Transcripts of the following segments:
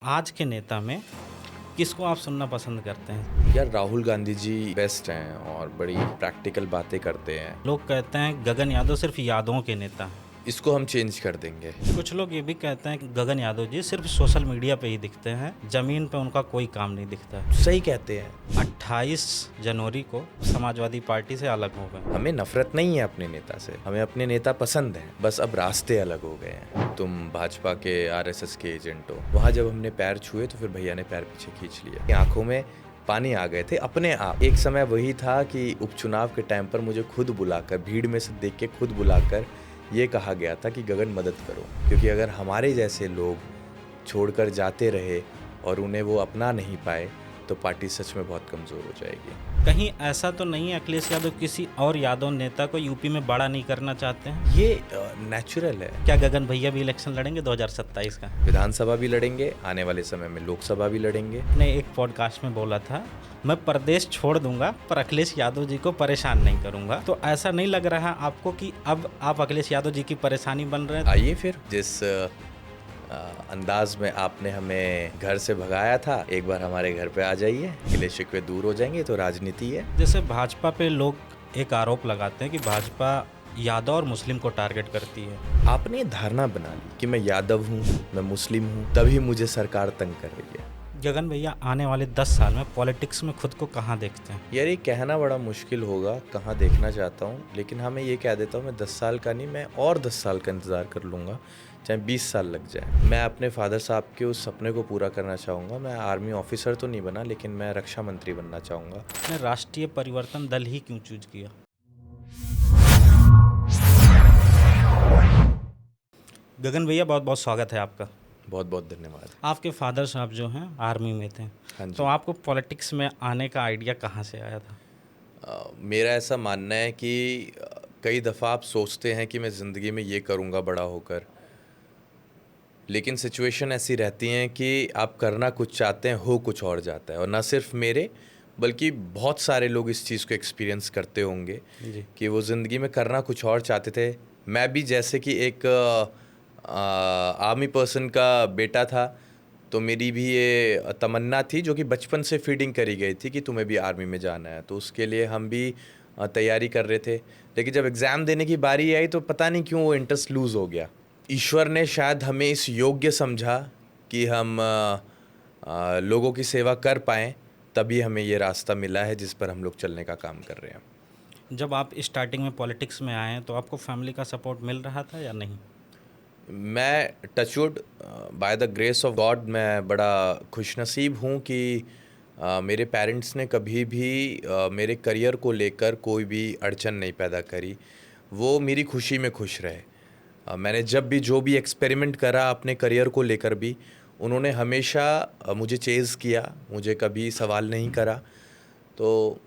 आज के नेता में किसको आप सुनना पसंद करते हैं? यार राहुल गांधी जी बेस्ट हैं और बड़ी प्रैक्टिकल बातें करते हैं। लोग कहते हैं गगन यादव सिर्फ यादों के नेता हैं। इसको हम चेंज कर देंगे। कुछ लोग ये भी कहते हैं कि गगन यादव जी सिर्फ सोशल मीडिया पे ही दिखते हैं, जमीन पे उनका कोई काम नहीं दिखता। सही कहते हैं। 28 जनवरी को समाजवादी पार्टी से अलग हो गए। हमें नफरत नहीं है अपने नेता से, हमें अपने नेता पसंद हैं, बस अब रास्ते अलग हो गए हैं। तुम भाजपा के आरएसएस के एजेंट हो। वहाँ जब हमने पैर छुए तो फिर भैया ने पैर पीछे खींच लिया। आंखों में पानी आ गए थे अपने आप। एक समय वही था कि उपचुनाव के टाइम पर मुझे खुद बुलाकर, भीड़ में से देख के खुद बुलाकर ये कहा गया था कि गगन मदद करो, क्योंकि अगर हमारे जैसे लोग छोड़कर जाते रहे और उन्हें वो अपना नहीं पाए तो पार्टी सच में बहुत कमज़ोर हो जाएगी। कहीं ऐसा तो नहीं है अखिलेश यादव किसी और यादव नेता को यूपी में बड़ा नहीं करना चाहते हैं? ये नेचुरल है। क्या गगन भैया भी इलेक्शन लड़ेंगे 2027 का? विधानसभा भी लड़ेंगे, आने वाले समय में लोकसभा भी लड़ेंगे। ने एक पॉडकास्ट में बोला था, मैं प्रदेश छोड़ दूंगा पर अखिलेश यादव जी को परेशान नहीं करूंगा। तो ऐसा नहीं लग रहा है आपको कि अब आप अखिलेश यादव जी की परेशानी बन रहे हैं? आइए फिर, जिस अंदाज में आपने हमें घर से भगाया था, एक बार हमारे घर पे आ जाइए, गिले शिकवे दूर हो जाएंगे। तो राजनीति है। जैसे भाजपा पे लोग एक आरोप लगाते हैं कि भाजपा यादव और मुस्लिम को टारगेट करती है। आपने धारणा बना ली कि मैं यादव हूँ, मैं मुस्लिम हूँ, तभी मुझे सरकार तंग कर रही है। गगन भैया आने वाले 10 साल में पॉलिटिक्स में खुद को कहाँ देखते हैं? यार ये कहना बड़ा मुश्किल होगा कहाँ देखना चाहता हूँ, लेकिन हाँ मैं ये कह देता हूँ, मैं 10 साल का नहीं, मैं और 10 साल का इंतज़ार कर लूँगा, चाहे 20 साल लग जाए। मैं अपने फादर साहब के उस सपने को पूरा करना चाहूँगा। मैं आर्मी ऑफिसर तो नहीं बना, लेकिन मैं रक्षा मंत्री बनना चाहूँगा। आपने राष्ट्रीय परिवर्तन दल ही क्यों चूज किया? गगन भैया बहुत बहुत स्वागत है आपका। बहुत बहुत धन्यवाद। आपके फादर साहब जो हैं आर्मी में थे, हाँ जी। तो आपको पॉलिटिक्स में आने का आइडिया कहाँ से आया था? मेरा ऐसा मानना है कि कई दफ़ा आप सोचते हैं कि मैं ज़िंदगी में ये करूँगा बड़ा होकर, लेकिन सिचुएशन ऐसी रहती हैं कि आप करना कुछ चाहते हैं, हो कुछ और जाता है। और ना सिर्फ मेरे, बल्कि बहुत सारे लोग इस चीज़ को एक्सपीरियंस करते होंगे जी। कि वो ज़िंदगी में करना कुछ और चाहते थे। मैं भी जैसे कि एक आर्मी पर्सन का बेटा था, तो मेरी भी ये तमन्ना थी जो कि बचपन से फीडिंग करी गई थी कि तुम्हें भी आर्मी में जाना है। तो उसके लिए हम भी तैयारी कर रहे थे, लेकिन जब एग्ज़ाम देने की बारी आई तो पता नहीं क्यों वो इंटरेस्ट लूज़ हो गया। ईश्वर ने शायद हमें इस योग्य समझा कि हम लोगों की सेवा कर पाएँ, तभी हमें ये रास्ता मिला है जिस पर हम लोग चलने का काम कर रहे हैं। जब आप स्टार्टिंग में पॉलिटिक्स में आए तो आपको फैमिली का सपोर्ट मिल रहा था या नहीं? मैं touchwood, by the grace of God, मैं बड़ा खुशनसीब हूँ कि मेरे पेरेंट्स ने कभी भी मेरे करियर को लेकर कोई भी अड़चन नहीं पैदा करी। वो मेरी खुशी में खुश रहे। मैंने जब भी जो भी एक्सपेरिमेंट करा अपने करियर को लेकर भी, उन्होंने हमेशा मुझे चेज़ किया, मुझे कभी सवाल नहीं करा। तो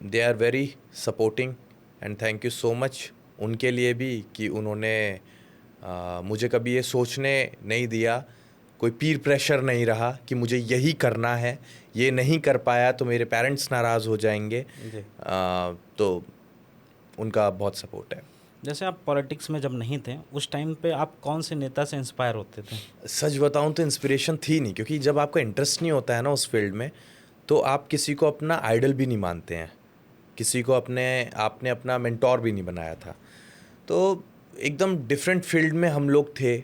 they are very supporting and thank you so much उनके लिए भी कि उन्होंने मुझे कभी ये सोचने नहीं दिया, कोई पीर प्रेशर नहीं रहा कि मुझे यही करना है, ये नहीं कर पाया तो मेरे पेरेंट्स नाराज़ हो जाएंगे। जी। तो उनका बहुत सपोर्ट है। जैसे आप पॉलिटिक्स में जब नहीं थे उस टाइम पे आप कौन से नेता से इंस्पायर होते थे? सच बताऊं तो इंस्पिरेशन थी नहीं, क्योंकि जब आपका इंटरेस्ट नहीं होता है ना उस फील्ड में, तो आप किसी को अपना आइडल भी नहीं मानते हैं, किसी को आपने अपना मेंटोर भी नहीं बनाया था। तो एकदम डिफरेंट फील्ड में हम लोग थे,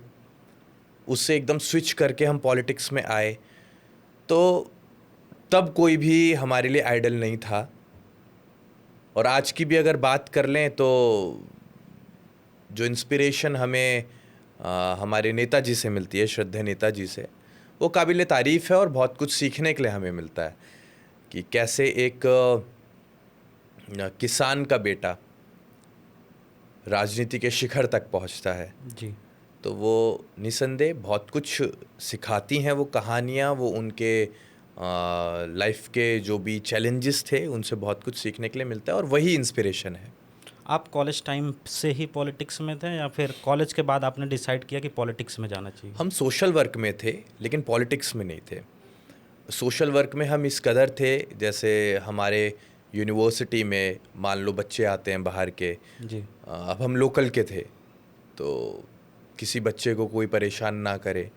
उससे एकदम स्विच करके हम पॉलिटिक्स में आए। तो तब कोई भी हमारे लिए आइडल नहीं था। और आज की भी अगर बात कर लें तो जो इंस्पिरेशन हमें हमारे नेताजी से मिलती है, श्रद्धेय नेताजी से, वो काबिल तारीफ़ है और बहुत कुछ सीखने के लिए हमें मिलता है कि कैसे एक किसान का बेटा राजनीति के शिखर तक पहुंचता है। जी। तो वो निसंदेह बहुत कुछ सिखाती हैं वो कहानियाँ, वो उनके लाइफ के जो भी चैलेंजेस थे उनसे बहुत कुछ सीखने के लिए मिलता है और वही इंस्पिरेशन है। आप कॉलेज टाइम से ही पॉलिटिक्स में थे या फिर कॉलेज के बाद आपने डिसाइड किया कि पॉलिटिक्स में जाना चाहिए? हम सोशल वर्क में थे, लेकिन पॉलिटिक्स में नहीं थे। सोशल वर्क में हम इस कदर थे, जैसे हमारे यूनिवर्सिटी में मान लो बच्चे आते हैं बाहर के, जी। अब हम लोकल के थे, तो किसी बच्चे को कोई परेशान ना करे,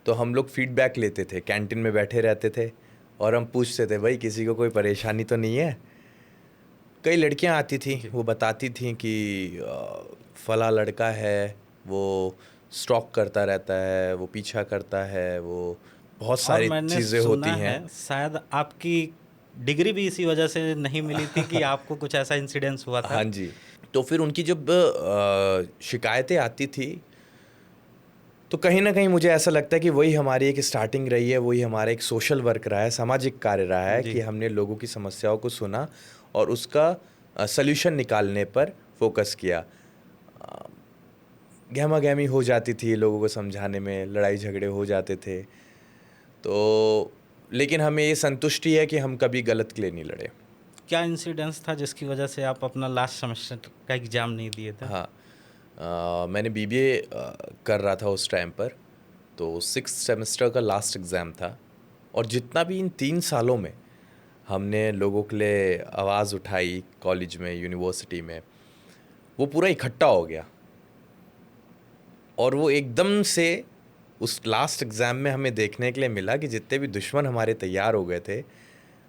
तो हम लोग फीडबैक लेते थे, कैंटीन में बैठे रहते थे और हम पूछते थे भाई किसी को कोई परेशानी तो नहीं है। कई लड़कियां आती थी, वो बताती थी कि फला लड़का है, वो स्टॉक करता रहता है, वो पीछा करता है, वो बहुत और सारी मैंने चीज़ें होती सुना हैं। है शायद आपकी डिग्री भी इसी वजह से नहीं मिली थी कि आपको कुछ ऐसा इंसिडेंस हुआ था। हाँ जी। तो फिर उनकी जब शिकायतें आती थी तो कहीं ना कहीं मुझे ऐसा लगता है कि वही हमारी एक स्टार्टिंग रही है, वही हमारा एक सोशल वर्क रहा है, सामाजिक कार्य रहा है जी। कि हमने लोगों की समस्याओं को सुना और उसका सल्यूशन निकालने पर फोकस किया। गहमा गहमी हो जाती थी लोगों को समझाने में, लड़ाई झगड़े हो जाते थे, तो लेकिन हमें ये संतुष्टि है कि हम कभी गलत के लिए नहीं लड़े। क्या इंसिडेंस था जिसकी वजह से आप अपना लास्ट सेमेस्टर का एग्ज़ाम नहीं दिए थे? हाँ, मैंने बीबीए कर रहा था उस टाइम पर, तो 6th सेमेस्टर का लास्ट एग्ज़ाम था और जितना भी इन 3 सालों में हमने लोगों के लिए आवाज़ उठाई कॉलेज में, यूनिवर्सिटी में, वो पूरा इकट्ठा हो गया और वो एकदम से उस लास्ट एग्ज़ाम में हमें देखने के लिए मिला कि जितने भी दुश्मन हमारे तैयार हो गए थे,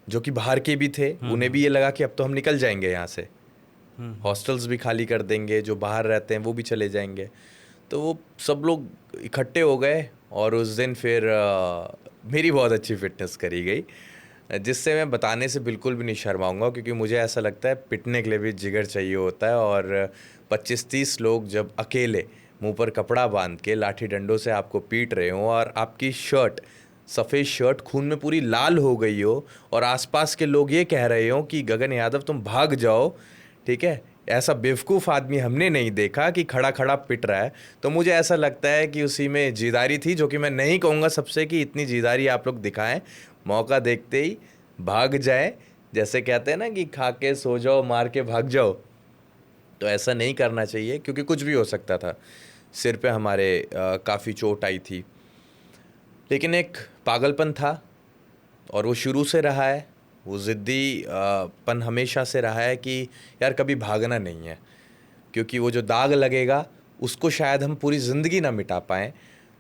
जो कि बाहर के भी थे, उन्हें भी ये लगा कि अब तो हम निकल जाएंगे यहाँ से, हॉस्टल्स भी खाली कर देंगे, जो बाहर रहते हैं वो भी चले जाएंगे। तो वो सब लोग इकट्ठे हो गए और उस दिन फिर मेरी बहुत अच्छी फिटनेस करी गई, जिससे मैं बताने से बिल्कुल भी नहीं शर्माऊंगा, क्योंकि मुझे ऐसा लगता है पिटने के लिए भी जिगर चाहिए होता है। और 25-30 लोग जब अकेले मुंह पर कपड़ा बांध के लाठी डंडों से आपको पीट रहे हो और आपकी शर्ट, सफ़ेद शर्ट खून में पूरी लाल हो गई हो और आसपास के लोग ये कह रहे हो कि गगन यादव तुम भाग जाओ, ठीक है, ऐसा बेवकूफ़ आदमी हमने नहीं देखा कि खड़ा खड़ा पिट रहा है। तो मुझे ऐसा लगता है कि उसी में जीदारी थी, जो कि मैं नहीं कहूँगा सबसे कि इतनी जीदारी आप लोग दिखाएं, मौका देखते ही भाग जाए, जैसे कहते हैं ना कि खा के सो जाओ, मार के भाग जाओ। तो ऐसा नहीं करना चाहिए, क्योंकि कुछ भी हो सकता था। सिर पे हमारे काफ़ी चोट आई थी, लेकिन एक पागलपन था और वो शुरू से रहा है, वो ज़िद्दी पन हमेशा से रहा है कि यार कभी भागना नहीं है, क्योंकि वो जो दाग लगेगा उसको शायद हम पूरी ज़िंदगी ना मिटा पाएँ।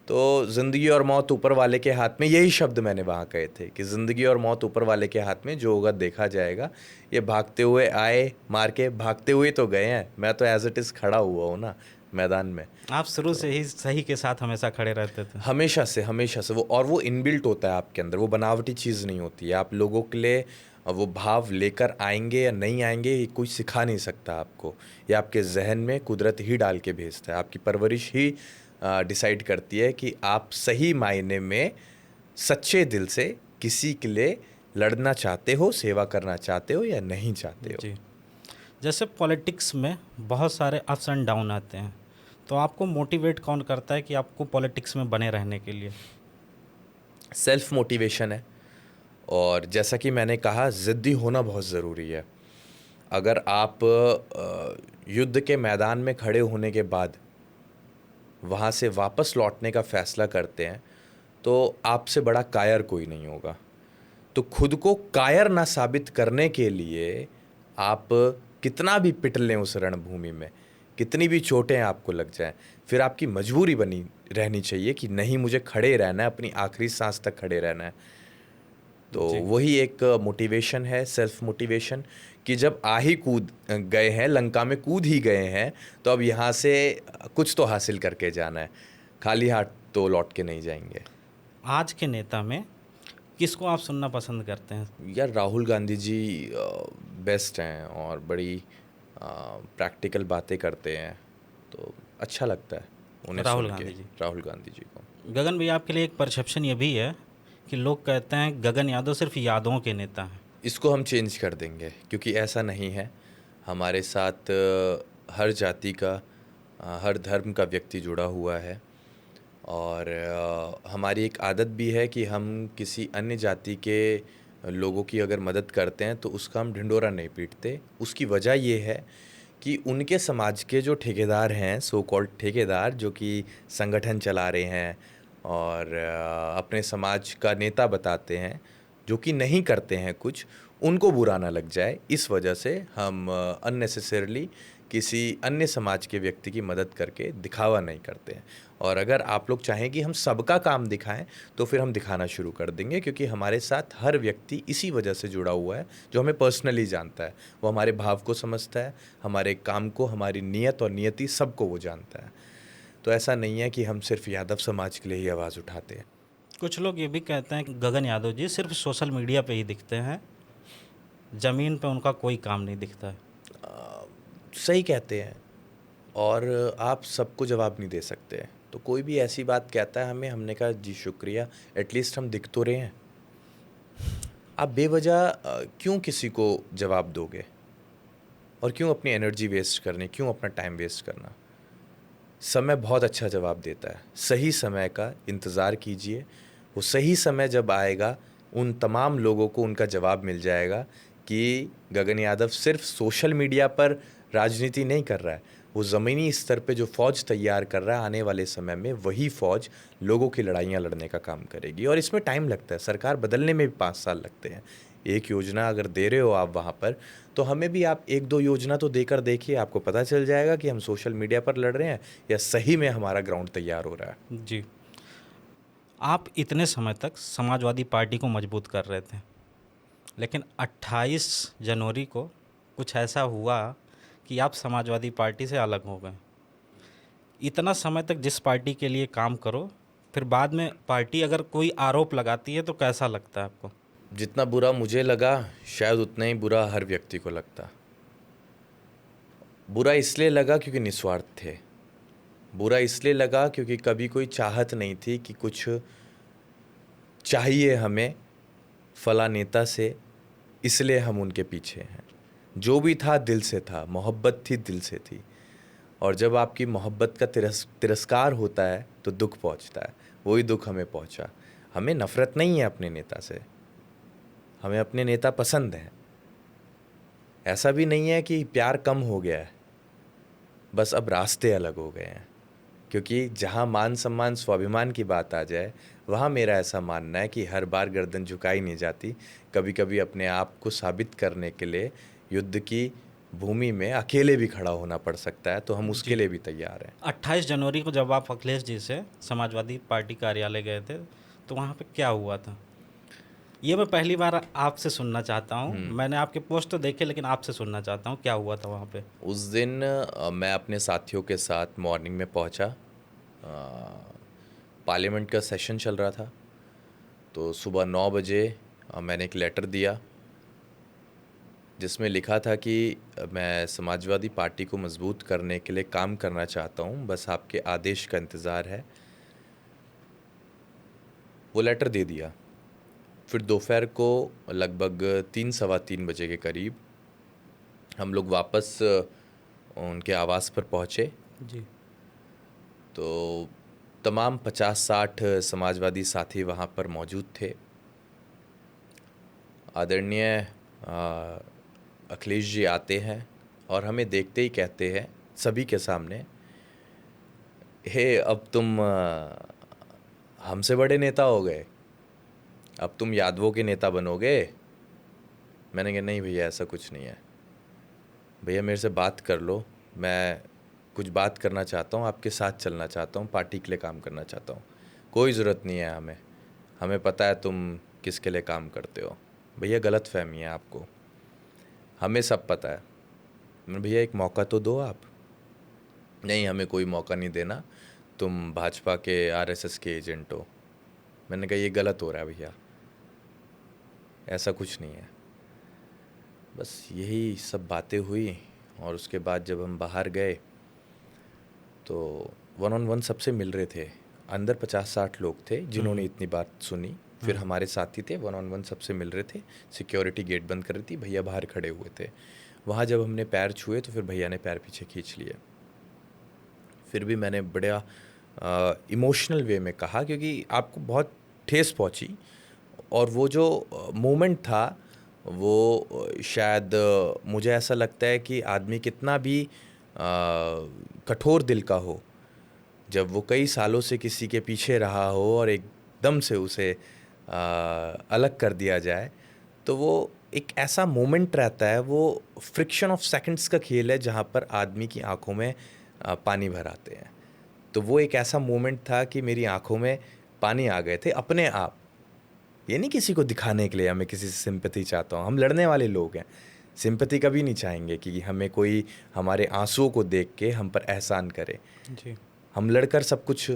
तो ज़िंदगी और मौत ऊपर वाले के हाथ में, यही शब्द मैंने वहाँ कहे थे कि ज़िंदगी और मौत ऊपर वाले के हाथ में, जो होगा देखा जाएगा। ये भागते हुए आए, मार के भागते हुए तो गए हैं, मैं तो एज इट इज़ खड़ा हुआ हूँ ना मैदान में। आप शुरू से ही सही के साथ हमेशा खड़े रहते थे। हमेशा से वो, और वो इनबिल्ट होता है आपके अंदर, वो बनावटी चीज़ नहीं होती है। आप लोगों के लिए वो भाव लेकर आएंगे या नहीं आएंगे, ये कोई सिखा नहीं सकता आपको, ये आपके जहन में कुदरत ही डाल के भेजता है। आपकी परवरिश ही डिसाइड करती है कि आप सही मायने में सच्चे दिल से किसी के लिए लड़ना चाहते हो, सेवा करना चाहते हो या नहीं चाहते हो। जी। जैसे पॉलिटिक्स में बहुत सारे अप्स एंड डाउन आते हैं, तो आपको मोटिवेट कौन करता है कि आपको पॉलिटिक्स में बने रहने के लिए? सेल्फ मोटिवेशन है, और जैसा कि मैंने कहा, ज़िद्दी होना बहुत ज़रूरी है। अगर आप युद्ध के मैदान में खड़े होने के बाद वहाँ से वापस लौटने का फ़ैसला करते हैं, तो आपसे बड़ा कायर कोई नहीं होगा। तो खुद को कायर ना साबित करने के लिए आप कितना भी पिट लें उस रणभूमि में, कितनी भी चोटें आपको लग जाएं, फिर आपकी मजबूरी बनी रहनी चाहिए कि नहीं, मुझे खड़े रहना है, अपनी आखिरी सांस तक खड़े रहना है। तो वही एक मोटिवेशन है, सेल्फ मोटिवेशन, कि जब आ ही कूद गए हैं, लंका में कूद ही गए हैं, तो अब यहाँ से कुछ तो हासिल करके जाना है, खाली हाथ तो लौट के नहीं जाएंगे। आज के नेता में किसको आप सुनना पसंद करते हैं? यार राहुल गांधी जी बेस्ट हैं और बड़ी प्रैक्टिकल बातें करते हैं, तो अच्छा लगता है उन्हें राहुल सुन के, गांधी जी। राहुल गांधी जी को। गगन भैया, आपके लिए एक परसेप्शन ये भी है कि लोग कहते हैं गगन यादव सिर्फ यादों के नेता हैं। इसको हम चेंज कर देंगे, क्योंकि ऐसा नहीं है। हमारे साथ हर जाति का, हर धर्म का व्यक्ति जुड़ा हुआ है, और हमारी एक आदत भी है कि हम किसी अन्य जाति के लोगों की अगर मदद करते हैं तो उसका हम ढिंढोरा नहीं पीटते। उसकी वजह ये है कि उनके समाज के जो ठेकेदार हैं, सो कॉल्ड ठेकेदार, जो कि संगठन चला रहे हैं और अपने समाज का नेता बताते हैं, जो कि नहीं करते हैं कुछ, उनको बुरा ना लग जाए, इस वजह से हम अननेसेसरली किसी अन्य समाज के व्यक्ति की मदद करके दिखावा नहीं करते हैं। और अगर आप लोग चाहें कि हम सबका काम दिखाएं तो फिर हम दिखाना शुरू कर देंगे, क्योंकि हमारे साथ हर व्यक्ति इसी वजह से जुड़ा हुआ है जो हमें पर्सनली जानता है। वो हमारे भाव को समझता है, हमारे काम को, हमारी नीयत और नियति सबको वो जानता है। तो ऐसा नहीं है कि हम सिर्फ यादव समाज के लिए ही आवाज़ उठाते हैं। कुछ लोग ये भी कहते हैं कि गगन यादव जी सिर्फ सोशल मीडिया पे ही दिखते हैं, ज़मीन पे उनका कोई काम नहीं दिखता है। सही कहते हैं, और आप सबको जवाब नहीं दे सकते। तो कोई भी ऐसी बात कहता है हमें, हमने कहा जी शुक्रिया, एटलीस्ट हम दिख तो रहे हैं। आप बेवजह क्यों किसी को जवाब दोगे, और क्यों अपनी एनर्जी वेस्ट करनी, क्यों अपना टाइम वेस्ट करना। समय बहुत अच्छा जवाब देता है। सही समय का इंतज़ार कीजिए, वो सही समय जब आएगा उन तमाम लोगों को उनका जवाब मिल जाएगा कि गगन यादव सिर्फ सोशल मीडिया पर राजनीति नहीं कर रहा है, वो ज़मीनी स्तर पे जो फ़ौज तैयार कर रहा है, आने वाले समय में वही फ़ौज लोगों की लड़ाइयाँ लड़ने का काम करेगी। और इसमें टाइम लगता है, सरकार बदलने में भी 5 साल लगते हैं। एक योजना अगर दे रहे हो आप वहाँ पर, तो हमें भी आप 1-2 योजना तो देकर देखिए, आपको पता चल जाएगा कि हम सोशल मीडिया पर लड़ रहे हैं या सही में हमारा ग्राउंड तैयार हो रहा है। जी, आप इतने समय तक समाजवादी पार्टी को मजबूत कर रहे थे, लेकिन 28 जनवरी को कुछ ऐसा हुआ कि आप समाजवादी पार्टी से अलग हो गए। इतना समय तक जिस पार्टी के लिए काम करो, फिर बाद में पार्टी अगर कोई आरोप लगाती है तो कैसा लगता है आपको? जितना बुरा मुझे लगा, शायद उतना ही बुरा हर व्यक्ति को लगता। बुरा इसलिए लगा क्योंकि निस्वार्थ थे। बुरा इसलिए लगा क्योंकि कभी कोई चाहत नहीं थी कि कुछ चाहिए हमें फला नेता से, इसलिए हम उनके पीछे हैं। जो भी था दिल से था, मोहब्बत थी दिल से थी। और जब आपकी मोहब्बत का तिरस्कार होता है तो दुख पहुंचता है। वही दुख हमें पहुंचा। हमें नफ़रत नहीं है अपने नेता से, हमें अपने नेता पसंद हैं। ऐसा भी नहीं है कि प्यार कम हो गया है, बस अब रास्ते अलग हो गए हैं। क्योंकि जहाँ मान सम्मान स्वाभिमान की बात आ जाए, वहाँ मेरा ऐसा मानना है कि हर बार गर्दन झुकाई नहीं जाती। कभी कभी अपने आप को साबित करने के लिए युद्ध की भूमि में अकेले भी खड़ा होना पड़ सकता है, तो हम उसके लिए भी तैयार हैं। 28 जनवरी को जब आप अखिलेश जी से समाजवादी पार्टी कार्यालय गए थे, तो वहाँ पे क्या हुआ था? ये मैं पहली बार आपसे सुनना चाहता हूँ। मैंने आपके पोस्ट तो देखे, लेकिन आपसे सुनना चाहता हूँ क्या हुआ था वहाँ पे। उस दिन मैं अपने साथियों के साथ मॉर्निंग में पहुँचा। पार्लियामेंट का सेशन चल रहा था, तो सुबह 9 बजे मैंने एक लेटर दिया जिसमें लिखा था कि मैं समाजवादी पार्टी को मजबूत करने के लिए काम करना चाहता हूँ, बस आपके आदेश का इंतज़ार है। वो लेटर दे दिया। फिर दोपहर को लगभग 3-3:15 बजे के करीब हम लोग वापस उनके आवास पर पहुँचे। जी। तो तमाम 50-60 समाजवादी साथी वहाँ पर मौजूद थे। आदरणीय अखिलेश जी आते हैं और हमें देखते ही कहते हैं सभी के सामने, हे अब तुम हमसे बड़े नेता हो गए, अब तुम यादवों के नेता बनोगे। मैंने कहा नहीं भैया, ऐसा कुछ नहीं है। भैया मेरे से बात कर लो, मैं कुछ बात करना चाहता हूँ, आपके साथ चलना चाहता हूँ, पार्टी के लिए काम करना चाहता हूँ। कोई ज़रूरत नहीं है हमें पता है तुम किसके लिए काम करते हो। भैया गलत फहमी है आपको, हमें सब पता है। मैंने भैया एक मौका तो दो आप। नहीं, हमें कोई मौका नहीं देना, तुम भाजपा के आरएसएस के एजेंट हो। मैंने कहा ये गलत हो रहा है भैया, ऐसा कुछ नहीं है। बस यही सब बातें हुई और उसके बाद जब हम बाहर गए तो 1-on-1 सबसे मिल रहे थे। अंदर 50-60 लोग थे जिन्होंने इतनी बात सुनी। फिर हमारे साथी थे, 1-on-1 सबसे मिल रहे थे। सिक्योरिटी गेट बंद कर रही थी, भैया बाहर खड़े हुए थे। वहाँ जब हमने पैर छुए तो फिर भैया ने पैर पीछे खींच लिए। फिर भी मैंने बड़ा इमोशनल वे में कहा, क्योंकि आपको बहुत ठेस पहुँची। और वो जो मोमेंट था वो शायद मुझे ऐसा लगता है कि आदमी कितना भी कठोर दिल का हो, जब वो कई सालों से किसी के पीछे रहा हो और एकदम से उसे अलग कर दिया जाए, तो वो एक ऐसा मोमेंट रहता है, वो फ्रिक्शन ऑफ सेकंड्स का खेल है जहाँ पर आदमी की आंखों में पानी भर आते हैं। तो वो एक ऐसा मोमेंट था कि मेरी आंखों में पानी आ गए थे अपने आप। ये नहीं किसी को दिखाने के लिए मैं किसी से सिंपैथी चाहता हूँ, हम लड़ने वाले लोग हैं। सिंपैथी कभी नहीं चाहेंगे कि हमें कोई हमारे आंसुओं को देख के हम पर एहसान करे। जी। हम लड़कर सब कुछ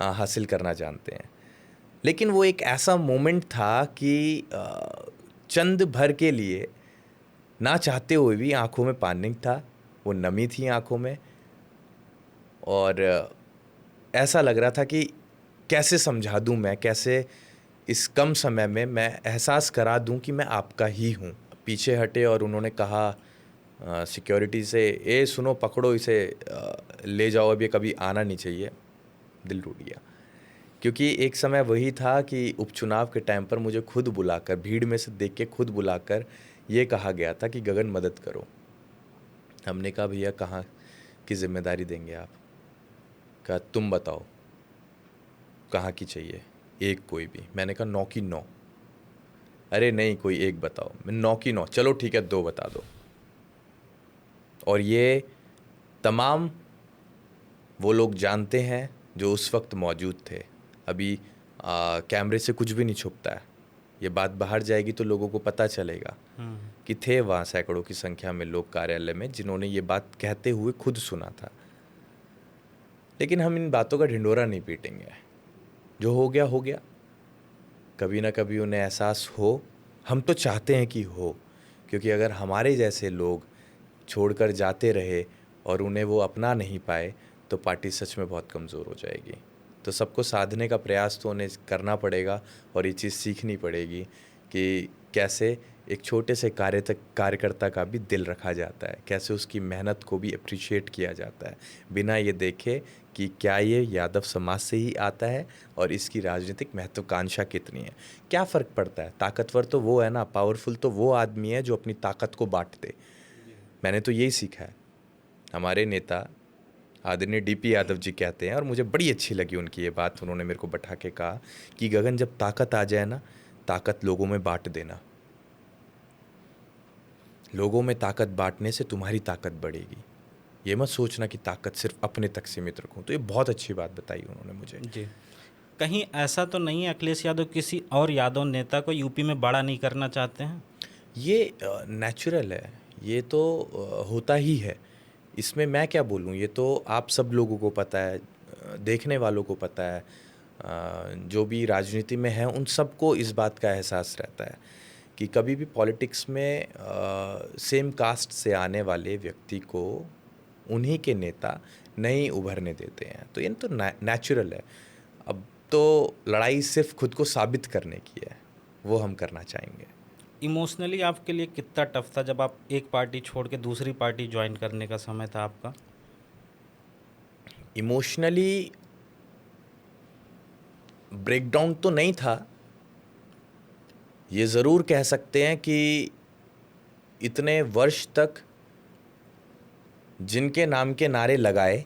हासिल करना जानते हैं। लेकिन वो एक ऐसा मोमेंट था कि चंद भर के लिए ना चाहते हुए भी आंखों में पानी था, वो नमी थी आंखों में, और ऐसा लग रहा था कि कैसे समझा दूं मैं, कैसे इस कम समय में मैं एहसास करा दूं कि मैं आपका ही हूं। पीछे हटे और उन्होंने कहा सिक्योरिटी से, ए सुनो, पकड़ो इसे, ले जाओ, अब ये कभी आना नहीं चाहिए। दिल टूट गया, क्योंकि एक समय वही था कि उपचुनाव के टाइम पर मुझे खुद बुलाकर, भीड़ में से देख के खुद बुलाकर ये कहा गया था कि गगन मदद करो। हमने कहा भैया कहाँ की जिम्मेदारी देंगे आप? कहा तुम बताओ कहाँ की चाहिए, एक कोई भी। मैंने कहा 9 की 9। अरे नहीं, कोई एक बताओ। मैं 9 की 9, चलो ठीक है 2 बता दो। और ये तमाम वो लोग जानते हैं जो उस वक्त मौजूद थे। अभी कैमरे से कुछ भी नहीं छुपता है, ये बात बाहर जाएगी तो लोगों को पता चलेगा कि थे वहाँ सैकड़ों की संख्या में लोग कार्यालय में जिन्होंने ये बात कहते हुए खुद सुना था। लेकिन हम इन बातों का ढिंढोरा नहीं पीटेंगे, जो हो गया हो गया। कभी ना कभी उन्हें एहसास हो, हम तो चाहते हैं कि हो, क्योंकि अगर हमारे जैसे लोग छोड़कर जाते रहे और उन्हें वो अपना नहीं पाए तो पार्टी सच में बहुत कमज़ोर हो जाएगी। तो सबको साधने का प्रयास तो उन्हें करना पड़ेगा, और ये चीज़ सीखनी पड़ेगी कि कैसे एक छोटे से कार्यकर्ता का भी दिल रखा जाता है, कैसे उसकी मेहनत को भी अप्रिशिएट किया जाता है, बिना ये देखे कि क्या ये यादव समाज से ही आता है और इसकी राजनीतिक महत्वाकांक्षा कितनी है। क्या फ़र्क पड़ता है? ताकतवर तो वो है ना, पावरफुल तो वो आदमी है जो अपनी ताकत को बांट दे। मैंने तो यही सीखा है। हमारे नेता आदरणीय डीपी यादव जी कहते हैं, और मुझे बड़ी अच्छी लगी उनकी ये बात, उन्होंने मेरे को बैठा के कहा कि गगन, जब ताकत आ जाए ना, ताकत लोगों में बांट देना। लोगों में ताकत बांटने से तुम्हारी ताकत बढ़ेगी। ये मत सोचना कि ताकत सिर्फ अपने तक सीमित रखूं। तो ये बहुत अच्छी बात बताई उन्होंने मुझे। जी। कहीं ऐसा तो नहीं है अखिलेश यादव किसी और यादव नेता को यूपी में बड़ा नहीं करना चाहते हैं? ये नेचुरल है, ये तो होता ही है। इसमें मैं क्या बोलूँ, ये तो आप सब लोगों को पता है, देखने वालों को पता है, जो भी राजनीति में है उन सबको इस बात का एहसास रहता है कि कभी भी पॉलिटिक्स में सेम कास्ट से आने वाले व्यक्ति को उन्हीं के नेता नहीं उभरने देते हैं। तो ये तो नेचुरल है। अब तो लड़ाई सिर्फ खुद को साबित करने की है, वो हम करना चाहेंगे। इमोशनली आपके लिए कितना टफ था जब आप एक पार्टी छोड़ के दूसरी पार्टी ज्वाइन करने का समय था आपका? इमोशनली ब्रेकडाउन तो नहीं था। ये ज़रूर कह सकते हैं कि इतने वर्ष तक जिनके नाम के नारे लगाए,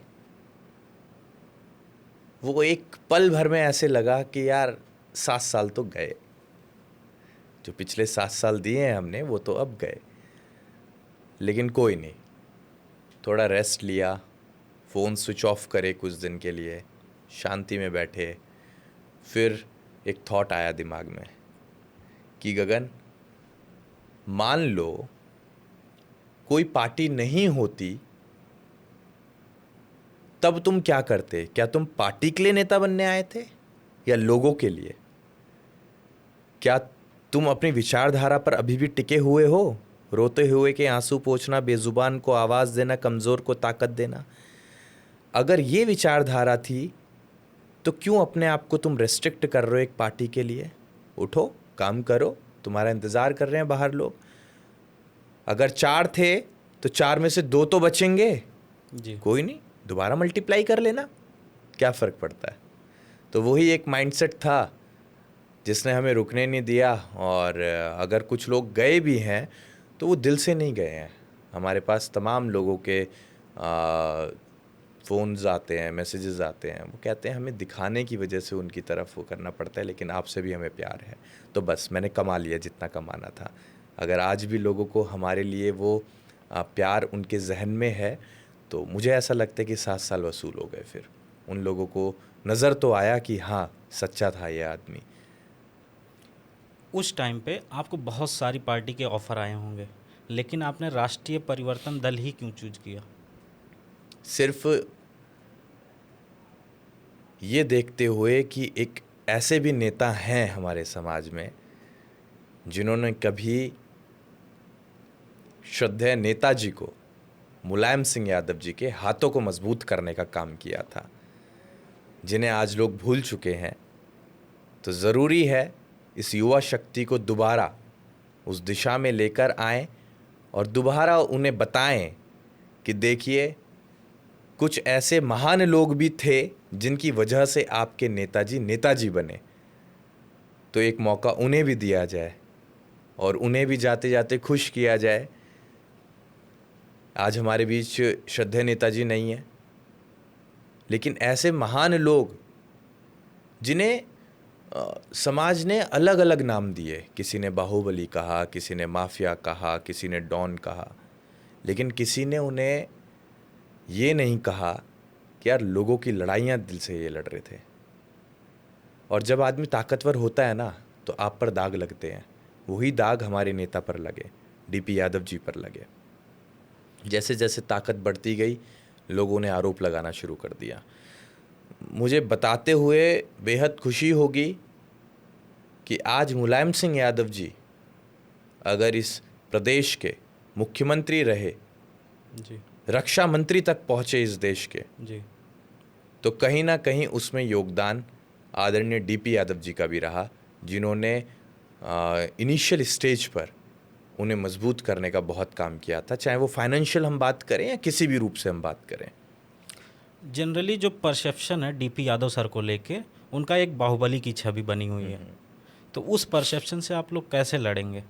वो एक पल भर में ऐसे लगा कि यार 7 साल तो गए, जो पिछले 7 साल दिए हैं हमने वो तो अब गए। लेकिन कोई नहीं, थोड़ा रेस्ट लिया, फ़ोन स्विच ऑफ करे कुछ दिन के लिए, शांति में बैठे। फिर एक थॉट आया दिमाग में कि गगन, मान लो कोई पार्टी नहीं होती, तब तुम क्या करते? क्या तुम पार्टी के लिए नेता बनने आए थे या लोगों के लिए? क्या तुम अपनी विचारधारा पर अभी भी टिके हुए हो? रोते हुए के आंसू पोंछना, बेजुबान को आवाज़ देना, कमज़ोर को ताकत देना। अगर ये विचारधारा थी तो क्यों अपने आप को तुम रेस्ट्रिक्ट कर रहे हो एक पार्टी के लिए? उठो, काम करो, तुम्हारा इंतज़ार कर रहे हैं बाहर लोग। अगर 4 थे तो 4 में से 2 तो बचेंगे। जी। कोई नहीं, दोबारा मल्टीप्लाई कर लेना, क्या फ़र्क पड़ता है? तो वही एक माइंडसेट था जिसने हमें रुकने नहीं दिया। और अगर कुछ लोग गए भी हैं तो वो दिल से नहीं गए हैं। हमारे पास तमाम लोगों के फ़ोन्स आते हैं, मैसेजेस आते हैं, वो कहते हैं हमें दिखाने की वजह से उनकी तरफ वो करना पड़ता है, लेकिन आपसे भी हमें प्यार है। तो बस मैंने कमा लिया जितना कमाना था। अगर आज भी लोगों को हमारे लिए वो प्यार उनके जहन में है, तो मुझे ऐसा लगता है कि 7 साल वसूल हो गए। फिर उन लोगों को नज़र तो आया कि हाँ, सच्चा था ये आदमी। उस टाइम पे आपको बहुत सारी पार्टी के ऑफ़र आए होंगे, लेकिन आपने राष्ट्रीय परिवर्तन दल ही क्यों चूज किया? सिर्फ ये देखते हुए कि एक ऐसे भी नेता हैं हमारे समाज में जिन्होंने कभी श्रद्धेय नेताजी को, मुलायम सिंह यादव जी के हाथों को मजबूत करने का काम किया था, जिन्हें आज लोग भूल चुके हैं। तो ज़रूरी है इस युवा शक्ति को दोबारा उस दिशा में लेकर आएं और दोबारा उन्हें बताएं कि देखिए, कुछ ऐसे महान लोग भी थे जिनकी वजह से आपके नेताजी नेताजी बने। तो एक मौका उन्हें भी दिया जाए और उन्हें भी जाते जाते खुश किया जाए। आज हमारे बीच श्रद्धेय नेताजी नहीं है, लेकिन ऐसे महान लोग जिन्हें समाज ने अलग अलग नाम दिए, किसी ने बाहुबली कहा, किसी ने माफिया कहा, किसी ने डॉन कहा, लेकिन किसी ने उन्हें ये नहीं कहा कि यार लोगों की लड़ाइयाँ दिल से ये लड़ रहे थे। और जब आदमी ताकतवर होता है ना, तो आप पर दाग लगते हैं। वही दाग हमारे नेता पर लगे, डीपी यादव जी पर लगे। जैसे जैसे ताकत बढ़ती गई, लोगों ने आरोप लगाना शुरू कर दिया। मुझे बताते हुए बेहद खुशी होगी कि आज मुलायम सिंह यादव जी अगर इस प्रदेश के मुख्यमंत्री रहे, जी रक्षा मंत्री तक पहुंचे इस देश के, जी। तो कहीं ना कहीं उसमें योगदान आदरणीय डीपी यादव जी का भी रहा, जिन्होंने इनिशियल स्टेज पर उन्हें मजबूत करने का बहुत काम किया था, चाहे वो फाइनेंशियल हम बात करें या किसी भी रूप से हम बात करें। जनरली जो परसेप्शन है डीपी यादव सर को लेके, उनका एक बाहुबली की छवि बनी हुई है। तो उस परसेप्शन से आप लोग कैसे लड़ेंगे?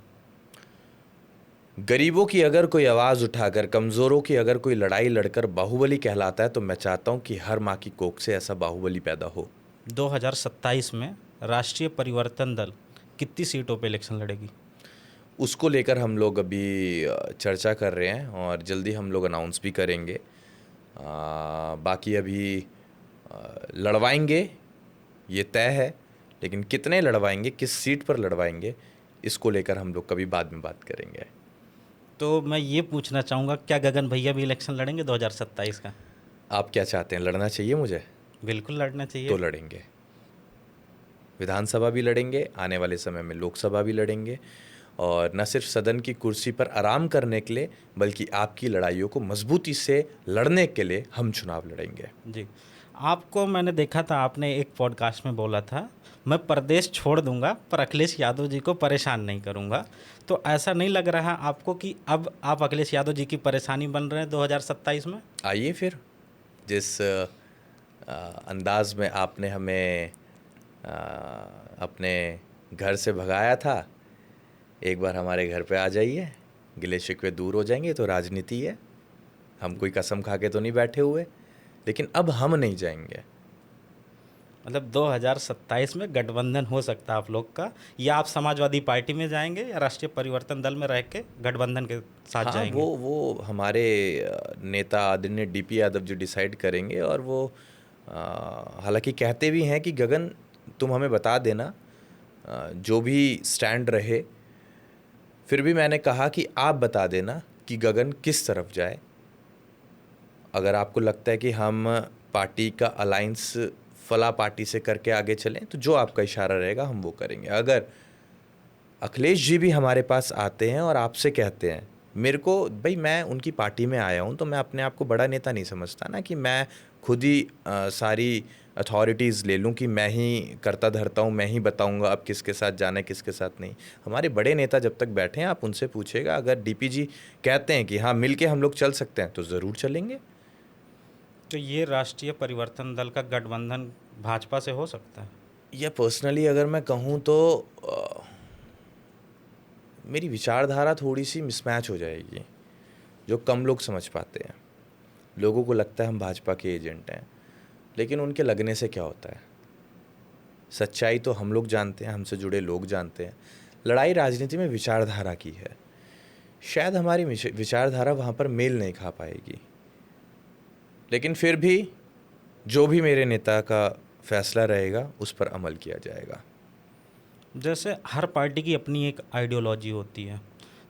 गरीबों की अगर कोई आवाज़ उठाकर, कमज़ोरों की अगर कोई लड़ाई लड़कर बाहुबली कहलाता है, तो मैं चाहता हूं कि हर माँ की कोख से ऐसा बाहुबली पैदा हो। 2027 में राष्ट्रीय परिवर्तन दल कितनी सीटों पे इलेक्शन लड़ेगी? उसको लेकर हम लोग अभी चर्चा कर रहे हैं और जल्दी हम लोग अनाउंस भी करेंगे। बाकी अभी लड़वाएंगे ये तय है, लेकिन कितने लड़वाएंगे, किस सीट पर लड़वाएंगे, इसको लेकर हम लोग कभी बाद में बात करेंगे। तो मैं ये पूछना चाहूँगा, क्या गगन भैया भी इलेक्शन लड़ेंगे 2027 का? आप क्या चाहते हैं, लड़ना चाहिए मुझे? बिल्कुल लड़ना चाहिए। तो लड़ेंगे, विधानसभा भी लड़ेंगे, आने वाले समय में लोकसभा भी लड़ेंगे, और न सिर्फ सदन की कुर्सी पर आराम करने के लिए, बल्कि आपकी लड़ाइयों को मजबूती से लड़ने के लिए हम चुनाव लड़ेंगे। जी। आपको मैंने देखा था, आपने एक पॉडकास्ट में बोला था, मैं प्रदेश छोड़ दूंगा पर अखिलेश यादव जी को परेशान नहीं करूंगा। तो ऐसा नहीं लग रहा आपको कि अब आप अखिलेश यादव जी की परेशानी बन रहे हैं 2027 में? आइए फिर, जिस अंदाज में आपने हमें अपने घर से भगाया था, एक बार हमारे घर पे आ जाइए, गिले शिकवे दूर हो जाएंगे। तो राजनीति है, हम कोई कसम खा के तो नहीं बैठे हुए, लेकिन अब हम नहीं जाएंगे। मतलब 2027 में गठबंधन हो सकता है आप लोग का, या आप समाजवादी पार्टी में जाएंगे या राष्ट्रीय परिवर्तन दल में रह के गठबंधन के साथ हाँ, जाएंगे? वो हमारे नेता आदरणीय डीपी यादव जी डिसाइड करेंगे। और वो हालांकि कहते भी हैं कि गगन तुम हमें बता देना जो भी स्टैंड रहे। फिर भी मैंने कहा कि आप बता देना कि गगन किस तरफ जाए। अगर आपको लगता है कि हम पार्टी का अलायंस फला पार्टी से करके आगे चलें, तो जो आपका इशारा रहेगा हम वो करेंगे। अगर अखिलेश जी भी हमारे पास आते हैं और आपसे कहते हैं, मेरे को भाई, मैं उनकी पार्टी में आया हूँ, तो मैं अपने आप को बड़ा नेता नहीं समझता ना कि मैं खुद ही सारी अथॉरिटीज़ ले लूँ कि मैं ही करता धरता हूँ, मैं ही बताऊँगा अब किसके साथ जाना है, किसके साथ नहीं। हमारे बड़े नेता जब तक बैठे हैं, आप उनसे पूछेगा, अगर डीपी जी कहते हैं कि हाँ मिल के हम लोग चल सकते हैं, तो ज़रूर चलेंगे। तो ये राष्ट्रीय परिवर्तन दल का गठबंधन भाजपा से हो सकता है? या पर्सनली अगर मैं कहूँ तो मेरी विचारधारा थोड़ी सी मिसमैच हो जाएगी, जो कम लोग समझ पाते हैं। लोगों को लगता है हम भाजपा के एजेंट हैं, लेकिन उनके लगने से क्या होता है? सच्चाई तो हम लोग जानते हैं, हमसे जुड़े लोग जानते हैं। लड़ाई राजनीति में विचारधारा की है। शायद हमारी विचारधारा वहाँ पर मेल नहीं खा पाएगी, लेकिन फिर भी जो भी मेरे नेता का फैसला रहेगा उस पर अमल किया जाएगा। जैसे हर पार्टी की अपनी एक आइडियोलॉजी होती है,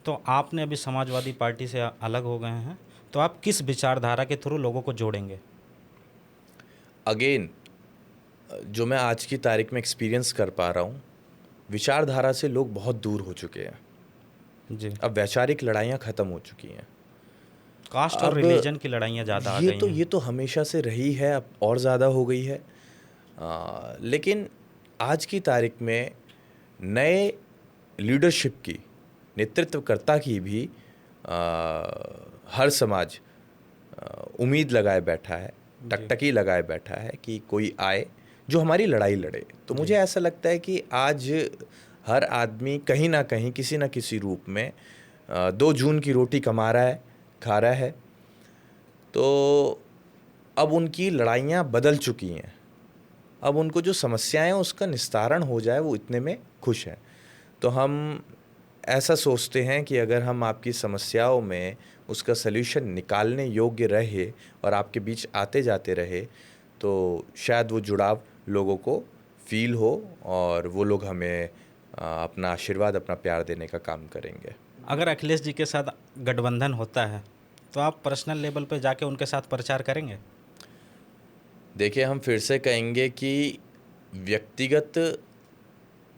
तो आपने अभी समाजवादी पार्टी से अलग हो गए हैं, तो आप किस विचारधारा के थ्रू लोगों को जोड़ेंगे? अगेन, जो मैं आज की तारीख में एक्सपीरियंस कर पा रहा हूँ, विचारधारा से लोग बहुत दूर हो चुके हैं। जी। अब वैचारिक लड़ाइयाँ ख़त्म हो चुकी हैं। कास्ट और अब रिलीजन की लड़ाइयाँ ज़्यादा आ गई हैं। ये तो हमेशा से रही है, अब और ज़्यादा हो गई है। लेकिन आज की तारीख में नए लीडरशिप की, नेतृत्वकर्ता की भी हर समाज उम्मीद लगाए बैठा है, टकटकी लगाए बैठा है कि कोई आए जो हमारी लड़ाई लड़े। तो मुझे ऐसा लगता है कि आज हर आदमी कहीं ना कहीं किसी न किसी रूप में 2 जून की रोटी कमा रहा है, खा रहा है। तो अब उनकी लड़ाइयाँ बदल चुकी हैं। अब उनको जो समस्याएं हैं उसका निस्तारण हो जाए, वो इतने में खुश हैं। तो हम ऐसा सोचते हैं कि अगर हम आपकी समस्याओं में उसका सल्यूशन निकालने योग्य रहे और आपके बीच आते जाते रहे, तो शायद वो जुड़ाव लोगों को फील हो और वो लोग हमें अपना आशीर्वाद, अपना प्यार देने का काम करेंगे। अगर अखिलेश जी के साथ गठबंधन होता है, तो आप पर्सनल लेवल पे जाके उनके साथ प्रचार करेंगे? देखिए, हम फिर से कहेंगे कि व्यक्तिगत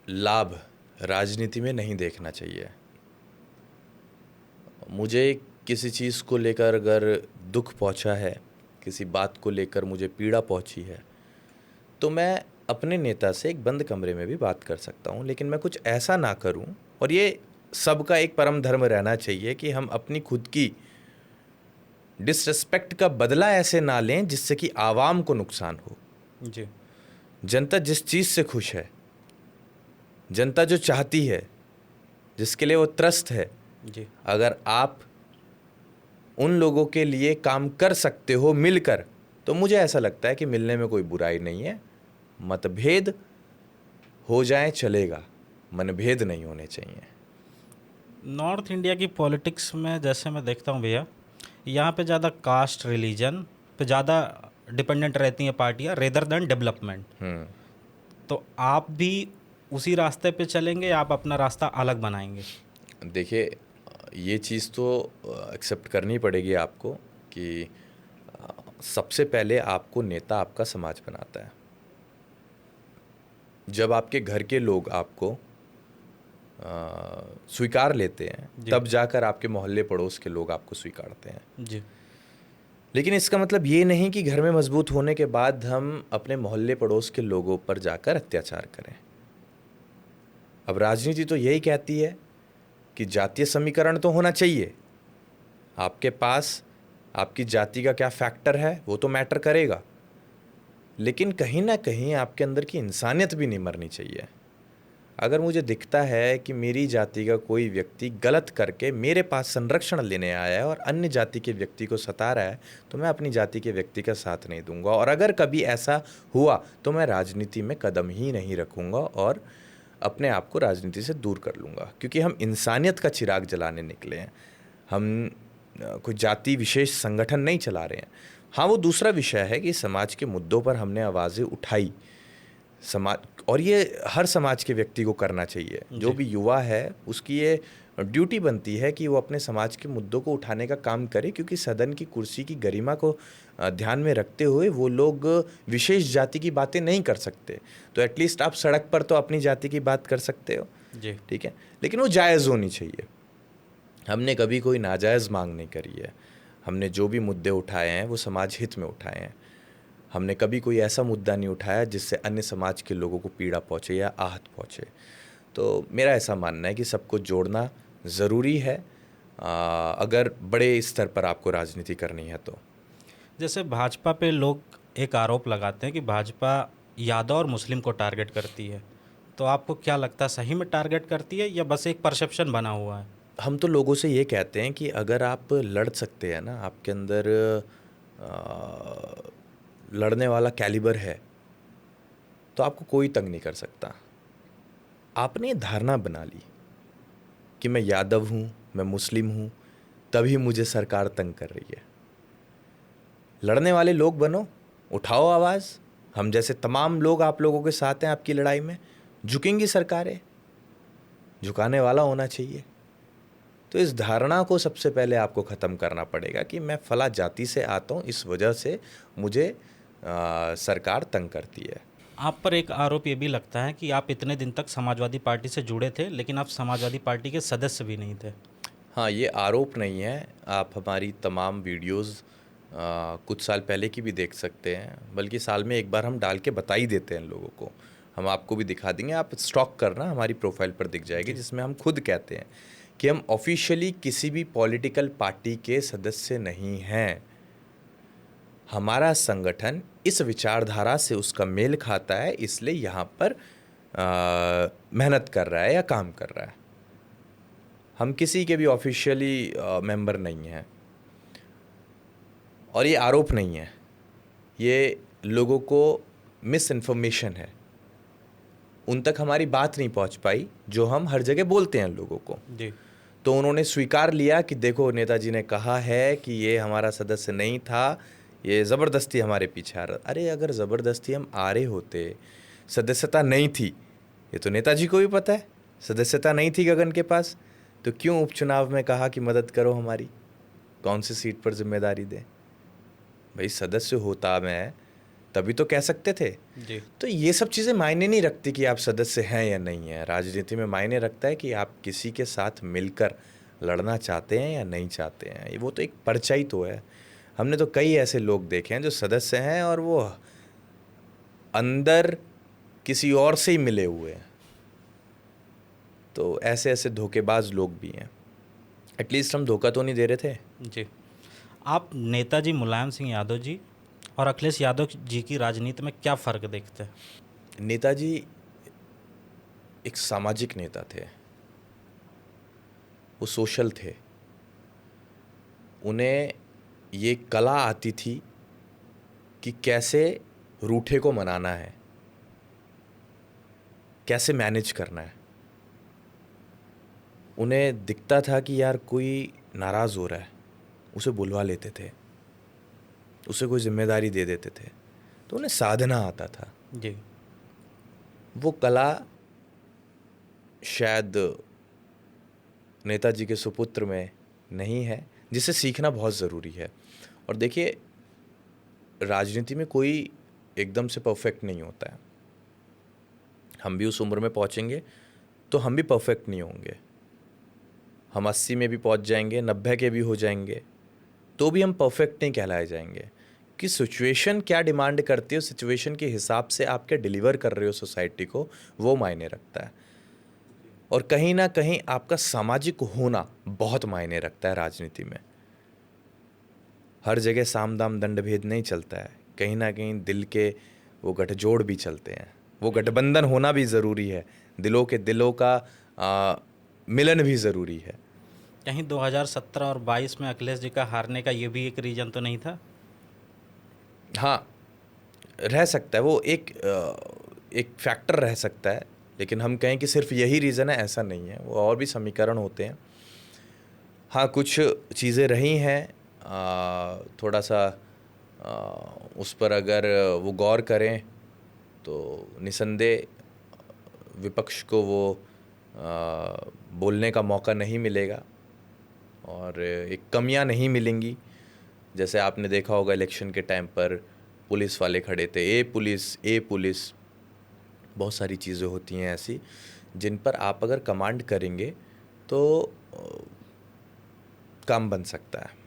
लाभ राजनीति में नहीं देखना चाहिए। मुझे किसी चीज़ को लेकर अगर दुख पहुंचा है, किसी बात को लेकर मुझे पीड़ा पहुंची है, तो मैं अपने नेता से एक बंद कमरे में भी बात कर सकता हूं, लेकिन मैं कुछ ऐसा ना करूं। और ये सबका एक परम धर्म रहना चाहिए कि हम अपनी खुद की डिसरिस्पेक्ट का बदला ऐसे ना लें जिससे कि आवाम को नुकसान हो। जी। जनता जिस चीज़ से खुश है, जनता जो चाहती है, जिसके लिए वो त्रस्त है, जी। अगर आप उन लोगों के लिए काम कर सकते हो मिलकर, तो मुझे ऐसा लगता है कि मिलने में कोई बुराई नहीं है। मतभेद हो जाए चलेगा, मनभेद नहीं होने चाहिए। नॉर्थ इंडिया की पॉलिटिक्स में जैसे मैं देखता हूँ भैया, यहाँ पे ज़्यादा कास्ट रिलीजन पे ज़्यादा डिपेंडेंट रहती हैं पार्टियाँ रेदर देन डेवलपमेंट। तो आप भी उसी रास्ते पे चलेंगे या आप अपना रास्ता अलग बनाएंगे? देखिए, ये चीज़ तो एक्सेप्ट करनी पड़ेगी आपको कि सबसे पहले आपको नेता आपका समाज बनाता है। जब आपके घर के लोग आपको स्वीकार लेते हैं, तब जाकर आपके मोहल्ले पड़ोस के लोग आपको स्वीकारते हैं। जी। लेकिन इसका मतलब ये नहीं कि घर में मजबूत होने के बाद हम अपने मोहल्ले पड़ोस के लोगों पर जाकर अत्याचार करें। अब राजनीति तो यही कहती है कि जातीय समीकरण तो होना चाहिए। आपके पास आपकी जाति का क्या फैक्टर है वो तो मैटर करेगा, लेकिन कहीं ना कहीं आपके अंदर की इंसानियत भी नहीं मरनी चाहिए। अगर मुझे दिखता है कि मेरी जाति का कोई व्यक्ति गलत करके मेरे पास संरक्षण लेने आया है और अन्य जाति के व्यक्ति को सता रहा है, तो मैं अपनी जाति के व्यक्ति का साथ नहीं दूंगा। और अगर कभी ऐसा हुआ तो मैं राजनीति में कदम ही नहीं रखूंगा और अपने आप को राजनीति से दूर कर लूँगा, क्योंकि हम इंसानियत का चिराग जलाने निकले हैं। हम कोई जाति विशेष संगठन नहीं चला रहे हैं। हाँ, वो दूसरा विषय है कि समाज के मुद्दों पर हमने आवाज़ें उठाई, समाज, और ये हर समाज के व्यक्ति को करना चाहिए। जो भी युवा है उसकी ये ड्यूटी बनती है कि वो अपने समाज के मुद्दों को उठाने का काम करे, क्योंकि सदन की कुर्सी की गरिमा को ध्यान में रखते हुए वो लोग विशेष जाति की बातें नहीं कर सकते। तो एटलीस्ट आप सड़क पर तो अपनी जाति की बात कर सकते हो, जी। ठीक है, लेकिन वो जायज़ होनी चाहिए। हमने कभी कोई नाजायज़ मांग नहीं करी है। हमने जो भी मुद्दे उठाए हैं वो समाज हित में उठाए हैं। हमने कभी कोई ऐसा मुद्दा नहीं उठाया जिससे अन्य समाज के लोगों को पीड़ा पहुँचे या आहत पहुँचे। तो मेरा ऐसा मानना है कि सबको जोड़ना ज़रूरी है, अगर बड़े स्तर पर आपको राजनीति करनी है तो। जैसे भाजपा पे लोग एक आरोप लगाते हैं कि भाजपा यादव और मुस्लिम को टारगेट करती है, तो आपको क्या लगता है, सही में टारगेट करती है या बस एक परसेप्शन बना हुआ है? हम तो लोगों से ये कहते हैं कि अगर आप लड़ सकते हैं ना, आपके अंदर लड़ने वाला कैलिबर है, तो आपको कोई तंग नहीं कर सकता। आपने धारणा बना ली कि मैं यादव हूँ, मैं मुस्लिम हूँ, तभी मुझे सरकार तंग कर रही है। लड़ने वाले लोग बनो, उठाओ आवाज़। हम जैसे तमाम लोग आप लोगों के साथ हैं आपकी लड़ाई में। झुकेंगी सरकारें, झुकाने वाला होना चाहिए। तो इस धारणा को सबसे पहले आपको ख़त्म करना पड़ेगा कि मैं फला जाति से आता हूँ, इस वजह से मुझे सरकार तंग करती है। आप पर एक आरोप ये भी लगता है कि आप इतने दिन तक समाजवादी पार्टी से जुड़े थे, लेकिन आप समाजवादी पार्टी के सदस्य भी नहीं थे। हाँ, ये आरोप नहीं है। आप हमारी तमाम वीडियोस कुछ साल पहले की भी देख सकते हैं, बल्कि साल में एक बार हम डाल के बता ही देते हैं लोगों को। हम आपको भी दिखा देंगे, आप स्टॉक करना, हमारी प्रोफाइल पर दिख जाएगी, जिसमें हम खुद कहते हैं कि हम ऑफिशियली किसी भी पॉलिटिकल पार्टी के सदस्य नहीं हैं। हमारा संगठन इस विचारधारा से उसका मेल खाता है, इसलिए यहाँ पर मेहनत कर रहा है या काम कर रहा है। हम किसी के भी ऑफिशियली मेंबर नहीं हैं। और ये आरोप नहीं है, ये लोगों को मिस इन्फॉर्मेशन है। उन तक हमारी बात नहीं पहुंच पाई जो हम हर जगह बोलते हैं लोगों को। जी। तो उन्होंने स्वीकार लिया कि देखो, नेताजी ने कहा है कि ये हमारा सदस्य नहीं था, ये ज़बरदस्ती हमारे पीछे आ रहा। अरे अगर ज़बरदस्ती हम आ रहे होते, सदस्यता नहीं थी, ये तो नेताजी को भी पता है, सदस्यता नहीं थी गगन के पास, तो क्यों उपचुनाव में कहा कि मदद करो हमारी, कौन सी सीट पर जिम्मेदारी दें? भाई सदस्य होता मैं तभी तो कह सकते थे। जी। तो ये सब चीज़ें मायने नहीं रखती कि आप सदस्य हैं या नहीं हैं। राजनीति में मायने रखता है कि आप किसी के साथ मिलकर लड़ना चाहते हैं या नहीं चाहते हैं। वो तो एक परछाई तो है। हमने तो कई ऐसे लोग देखे हैं जो सदस्य हैं और वो अंदर किसी और से ही मिले हुए हैं। तो ऐसे ऐसे धोखेबाज लोग भी हैं। एटलीस्ट हम धोखा तो नहीं दे रहे थे। जी। आप नेताजी मुलायम सिंह यादव जी और अखिलेश यादव जी की राजनीति में क्या फ़र्क देखते हैं? नेताजी एक सामाजिक नेता थे, वो सोशल थे। उन्हें ये कला आती थी कि कैसे रूठे को मनाना है, कैसे मैनेज करना है। उन्हें दिखता था कि यार कोई नाराज़ हो रहा है, उसे बुलवा लेते थे, उसे कोई जिम्मेदारी दे देते थे, तो उन्हें साधना आता था। जी। वो कला शायद नेताजी के सुपुत्र में नहीं है, जिसे सीखना बहुत ज़रूरी है। और देखिए, राजनीति में कोई एकदम से परफेक्ट नहीं होता है। हम भी उस उम्र में पहुंचेंगे तो हम भी परफेक्ट नहीं होंगे। हम 80 में भी पहुंच जाएंगे, 90 के भी हो जाएंगे, तो भी हम परफेक्ट नहीं कहलाए जाएंगे। कि सिचुएशन क्या डिमांड करती है, सिचुएशन के हिसाब से आप क्या डिलीवर कर रहे हो सोसाइटी को, वो मायने रखता है। और कहीं ना कहीं आपका सामाजिक होना बहुत मायने रखता है राजनीति में। हर जगह साम दाम दंड भेद नहीं चलता है, कहीं ना कहीं दिल के वो गठजोड़ भी चलते हैं, वो गठबंधन होना भी ज़रूरी है, दिलों के दिलों का मिलन भी ज़रूरी है। कहीं 2017 और 22 में अखिलेश जी का हारने का ये भी एक रीज़न तो नहीं था? हाँ, रह सकता है, वो एक फैक्टर रह सकता है, लेकिन हम कहें कि सिर्फ यही रीज़न है, ऐसा नहीं है। वो और भी समीकरण होते हैं। हाँ, कुछ चीज़ें रही हैं, थोड़ा सा उस पर अगर वो गौर करें तो निसंदेह विपक्ष को वो बोलने का मौका नहीं मिलेगा और एक कमियां नहीं मिलेंगी। जैसे आपने देखा होगा इलेक्शन के टाइम पर पुलिस वाले खड़े थे, ए पुलिस, बहुत सारी चीज़ें होती हैं ऐसी जिन पर आप अगर कमांड करेंगे तो काम बन सकता है।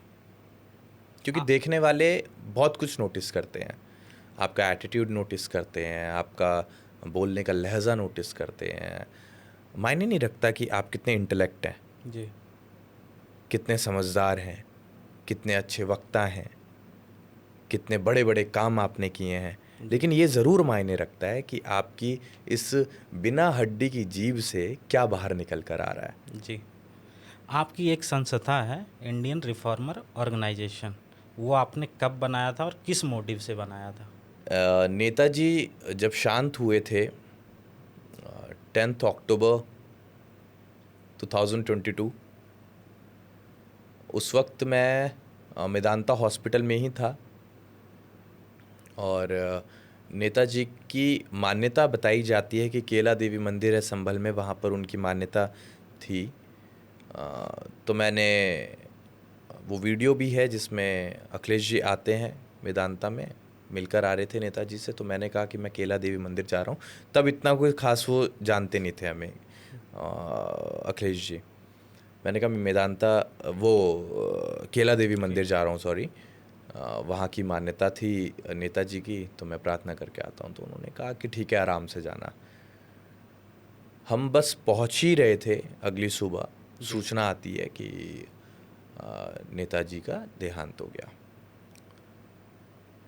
क्योंकि देखने वाले बहुत कुछ नोटिस करते हैं, आपका एटीट्यूड नोटिस करते हैं, आपका बोलने का लहजा नोटिस करते हैं। मायने नहीं रखता कि आप कितने इंटेलेक्ट हैं, जी। कितने समझदार हैं, कितने अच्छे वक्ता हैं, कितने बड़े बड़े काम आपने किए हैं, लेकिन ये ज़रूर मायने रखता है कि आपकी इस बिना हड्डी की जीभ से क्या बाहर निकल कर आ रहा है। जी। आपकी एक संस्था है इंडियन रिफॉर्मर ऑर्गेनाइजेशन, वो आपने कब बनाया था और किस मोटिव से बनाया था? नेताजी जब शांत हुए थे 10 अक्टूबर 2022। उस वक्त मैं मेदांता हॉस्पिटल में ही था और नेताजी की मान्यता बताई जाती है कि केला देवी मंदिर है संभल में, वहाँ पर उनकी मान्यता थी। तो मैंने वो वीडियो भी है जिसमें अखिलेश जी आते हैं मेदांता में, मिलकर आ रहे थे नेताजी से। तो मैंने कहा कि मैं केला देवी मंदिर जा रहा हूँ। तब इतना कोई ख़ास वो जानते नहीं थे हमें, अखिलेश जी। मैंने कहा मैं मेदांता केला देवी मंदिर जा रहा हूँ, सॉरी, वहाँ की मान्यता थी नेताजी की, तो मैं प्रार्थना करके आता हूँ। तो उन्होंने कहा कि ठीक है, आराम से जाना। हम बस पहुँच ही रहे थे, अगली सुबह सूचना आती है कि नेताजी का देहांत हो गया।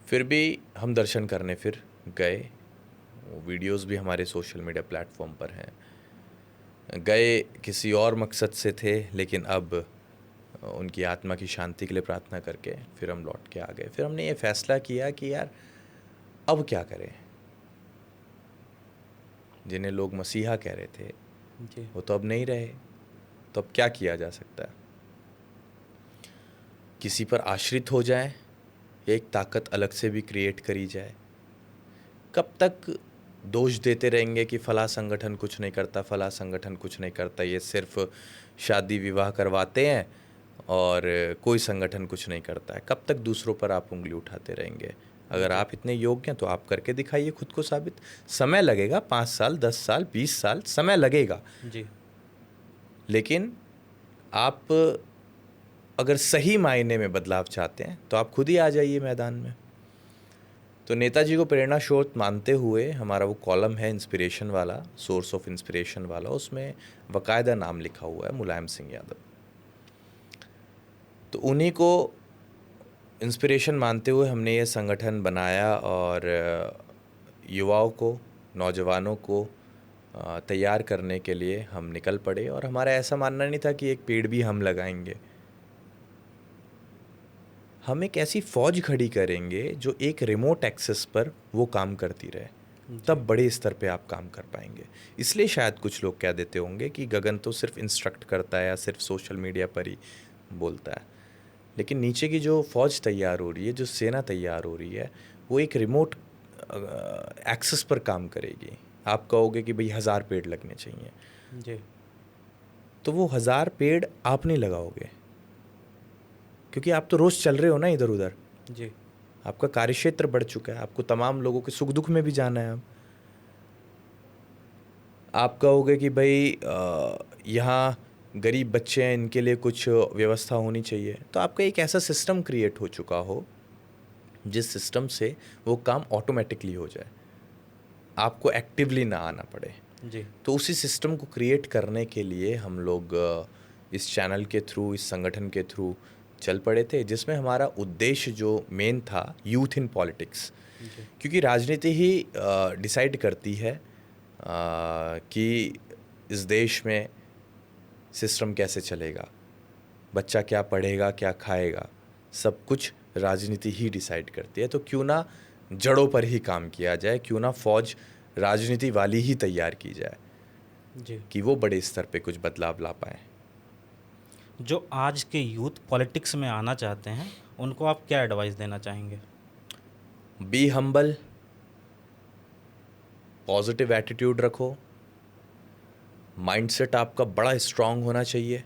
फिर भी हम दर्शन करने फिर गए। वो वीडियोस भी हमारे सोशल मीडिया प्लेटफॉर्म पर हैं। गए किसी और मकसद से थे, लेकिन अब उनकी आत्मा की शांति के लिए प्रार्थना करके फिर हम लौट के आ गए। फिर हमने ये फैसला किया कि यार अब क्या करें। जिन्हें लोग मसीहा कह रहे थे जी। वो तो अब नहीं रहे, तो अब क्या किया जा सकता है? किसी पर आश्रित हो जाए, एक ताकत अलग से भी क्रिएट करी जाए। कब तक दोष देते रहेंगे कि फला संगठन कुछ नहीं करता, फला संगठन कुछ नहीं करता, ये सिर्फ शादी विवाह करवाते हैं और कोई संगठन कुछ नहीं करता है। कब तक दूसरों पर आप उंगली उठाते रहेंगे? अगर आप इतने योग्य हैं तो आप करके दिखाइए खुद को साबित। समय लगेगा, 5 साल, 10 साल, 20 साल समय लगेगा, जी। लेकिन आप अगर सही मायने में बदलाव चाहते हैं तो आप खुद ही आ जाइए मैदान में। तो नेताजी को प्रेरणा स्रोत मानते हुए हमारा वो कॉलम है इंस्पिरेशन वाला, सोर्स ऑफ इंस्पिरेशन वाला, उसमें बाकायदा नाम लिखा हुआ है मुलायम सिंह यादव। तो उन्हीं को इंस्पिरेशन मानते हुए हमने ये संगठन बनाया और युवाओं को, नौजवानों को तैयार करने के लिए हम निकल पड़े। और हमारा ऐसा मानना नहीं था कि एक पेड़ भी हम लगाएंगे। हम एक ऐसी फौज खड़ी करेंगे जो एक रिमोट एक्सेस पर वो काम करती रहे, तब बड़े स्तर पे आप काम कर पाएंगे। इसलिए शायद कुछ लोग कह देते होंगे कि गगन तो सिर्फ इंस्ट्रक्ट करता है या सिर्फ सोशल मीडिया पर ही बोलता है, लेकिन नीचे की जो फौज तैयार हो रही है, जो सेना तैयार हो रही है, वो एक रिमोट एक्सेस पर काम करेगी। आप कहोगे कि भाई 1000 पेड़ लगने चाहिए, जी। तो वो 1000 पेड़ आप नहीं लगाओगे, क्योंकि आप तो रोज़ चल रहे हो ना इधर उधर। जी। आपका कार्यक्षेत्र बढ़ चुका है, आपको तमाम लोगों के सुख दुख में भी जाना है। आप कहोगे कि भाई यहाँ गरीब बच्चे हैं, इनके लिए कुछ व्यवस्था होनी चाहिए, तो आपका एक ऐसा सिस्टम क्रिएट हो चुका हो जिस सिस्टम से वो काम ऑटोमेटिकली हो जाए, आपको एक्टिवली ना आना पड़े। जी। तो उसी सिस्टम को क्रिएट करने के लिए हम लोग इस चैनल के थ्रू, इस संगठन के थ्रू चल पड़े थे, जिसमें हमारा उद्देश्य जो मेन था, यूथ इन पॉलिटिक्स। क्योंकि राजनीति ही डिसाइड करती है कि इस देश में सिस्टम कैसे चलेगा, बच्चा क्या पढ़ेगा, क्या खाएगा, सब कुछ राजनीति ही डिसाइड करती है। तो क्यों ना जड़ों पर ही काम किया जाए, क्यों ना फौज राजनीति वाली ही तैयार की जाए जी। कि वो बड़े स्तर पे कुछ बदलाव ला पाएँ। जो आज के यूथ पॉलिटिक्स में आना चाहते हैं, उनको आप क्या एडवाइस देना चाहेंगे? बी हम्बल, पॉजिटिव एटीट्यूड रखो, माइंडसेट आपका बड़ा स्ट्रांग होना चाहिए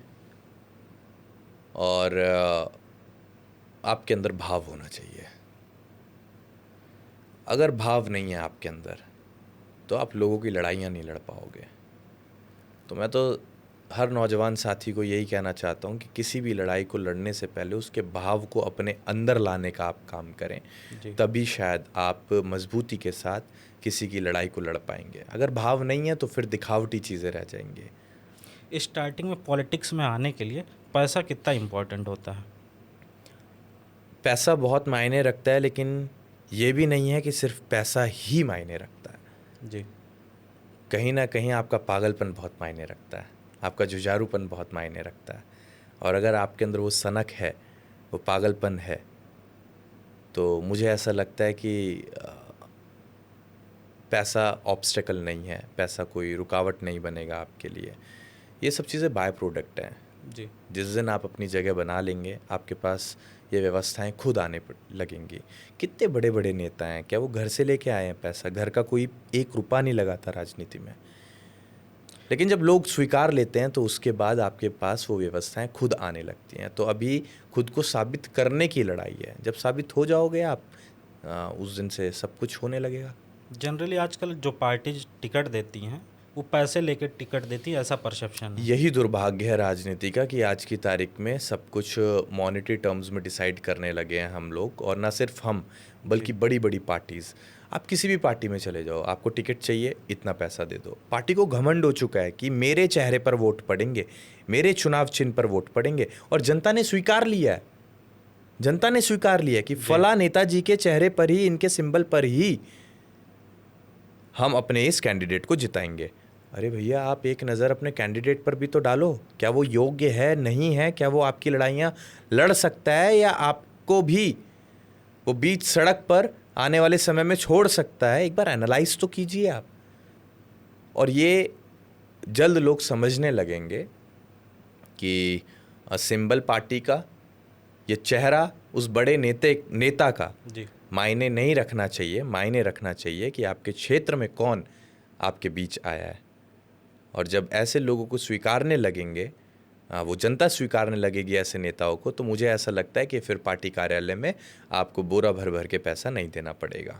और आपके अंदर भाव होना चाहिए। अगर भाव नहीं है आपके अंदर तो आप लोगों की लड़ाइयाँ नहीं लड़ पाओगे। तो मैं तो हर नौजवान साथी को यही कहना चाहता हूँ कि किसी भी लड़ाई को लड़ने से पहले उसके भाव को अपने अंदर लाने का आप काम करें, तभी शायद आप मजबूती के साथ किसी की लड़ाई को लड़ पाएंगे। अगर भाव नहीं है तो फिर दिखावटी चीज़ें रह जाएंगी। स्टार्टिंग में पॉलिटिक्स में आने के लिए पैसा कितना इम्पोर्टेंट होता है? पैसा बहुत मायने रखता है, लेकिन ये भी नहीं है कि सिर्फ पैसा ही मायने रखता है। जी। कहीं ना कहीं आपका पागलपन बहुत मायने रखता है, आपका जुझारूपन बहुत मायने रखता है। और अगर आपके अंदर वो सनक है, वो पागलपन है, तो मुझे ऐसा लगता है कि पैसा ऑब्स्टेकल नहीं है, पैसा कोई रुकावट नहीं बनेगा आपके लिए। ये सब चीज़ें बाय प्रोडक्ट हैं। जी। जिस दिन आप अपनी जगह बना लेंगे, आपके पास ये व्यवस्थाएं खुद आने लगेंगी। कितने बड़े बड़े नेता हैं, क्या वो घर से लेके आए हैं पैसा? घर का कोई एक रुपया नहीं लगाता राजनीति में। लेकिन जब लोग स्वीकार लेते हैं तो उसके बाद आपके पास वो व्यवस्थाएं खुद आने लगती हैं। तो अभी खुद को साबित करने की लड़ाई है। जब साबित हो जाओगे आप, उस दिन से सब कुछ होने लगेगा। जनरली आजकल जो पार्टीज टिकट देती हैं वो पैसे लेके टिकट देती है, ऐसा परसेप्शन है। यही दुर्भाग्य है राजनीति का कि आज की तारीख में सब कुछ मॉनेटरी टर्म्स में डिसाइड करने लगे हैं हम लोग, और ना सिर्फ हम बल्कि बड़ी बड़ी पार्टीज़। आप किसी भी पार्टी में चले जाओ, आपको टिकट चाहिए, इतना पैसा दे दो। पार्टी को घमंड हो चुका है कि मेरे चेहरे पर वोट पड़ेंगे, मेरे चुनाव चिन्ह पर वोट पड़ेंगे, और जनता ने स्वीकार लिया है। जनता ने स्वीकार लिया कि फला नेताजी के चेहरे पर ही, इनके सिंबल पर ही हम अपने इस कैंडिडेट को जिताएंगे। अरे भैया, आप एक नज़र अपने कैंडिडेट पर भी तो डालो। क्या वो योग्य है, नहीं है? क्या वो आपकी लड़ाइयाँ लड़ सकता है, या आपको भी वो बीच सड़क पर आने वाले समय में छोड़ सकता है? एक बार एनालाइज तो कीजिए आप। और ये जल्द लोग समझने लगेंगे कि सिंबल पार्टी का, ये चेहरा उस बड़े नेता का जी। मायने नहीं रखना चाहिए। मायने रखना चाहिए कि आपके क्षेत्र में कौन आपके बीच आया है। और जब ऐसे लोगों को स्वीकारने लगेंगे, वो जनता स्वीकारने लगेगी ऐसे नेताओं को, तो मुझे ऐसा लगता है कि फिर पार्टी कार्यालय में आपको बोरा भर भर के पैसा नहीं देना पड़ेगा,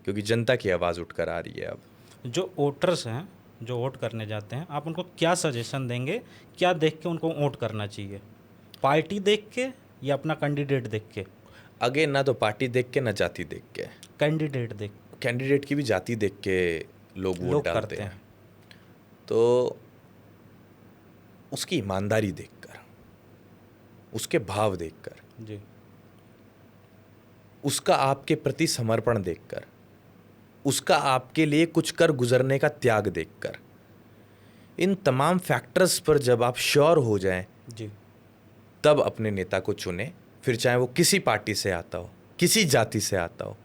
क्योंकि जनता की आवाज़ उठकर आ रही है अब। जो वोटर्स हैं, जो वोट करने जाते हैं, आप उनको क्या सजेशन देंगे? क्या देख के उनको वोट करना चाहिए? पार्टी देख के या अपना कैंडिडेट देख के? आगे ना तो पार्टी देख के, ना जाति देख के। कैंडिडेट देख कैंडिडेट की भी जाति देख के लोग वोट लोग डालते करते हैं। हैं। तो उसकी ईमानदारी देखकर, उसके भाव देखकर, जी। उसका आपके प्रति समर्पण देखकर, उसका आपके लिए कुछ कर गुजरने का त्याग देखकर, इन तमाम फैक्टर्स पर जब आप श्योर हो जाएं, जी। तब अपने नेता को चुने। फिर चाहे वो किसी पार्टी से आता हो, किसी जाति से आता हो,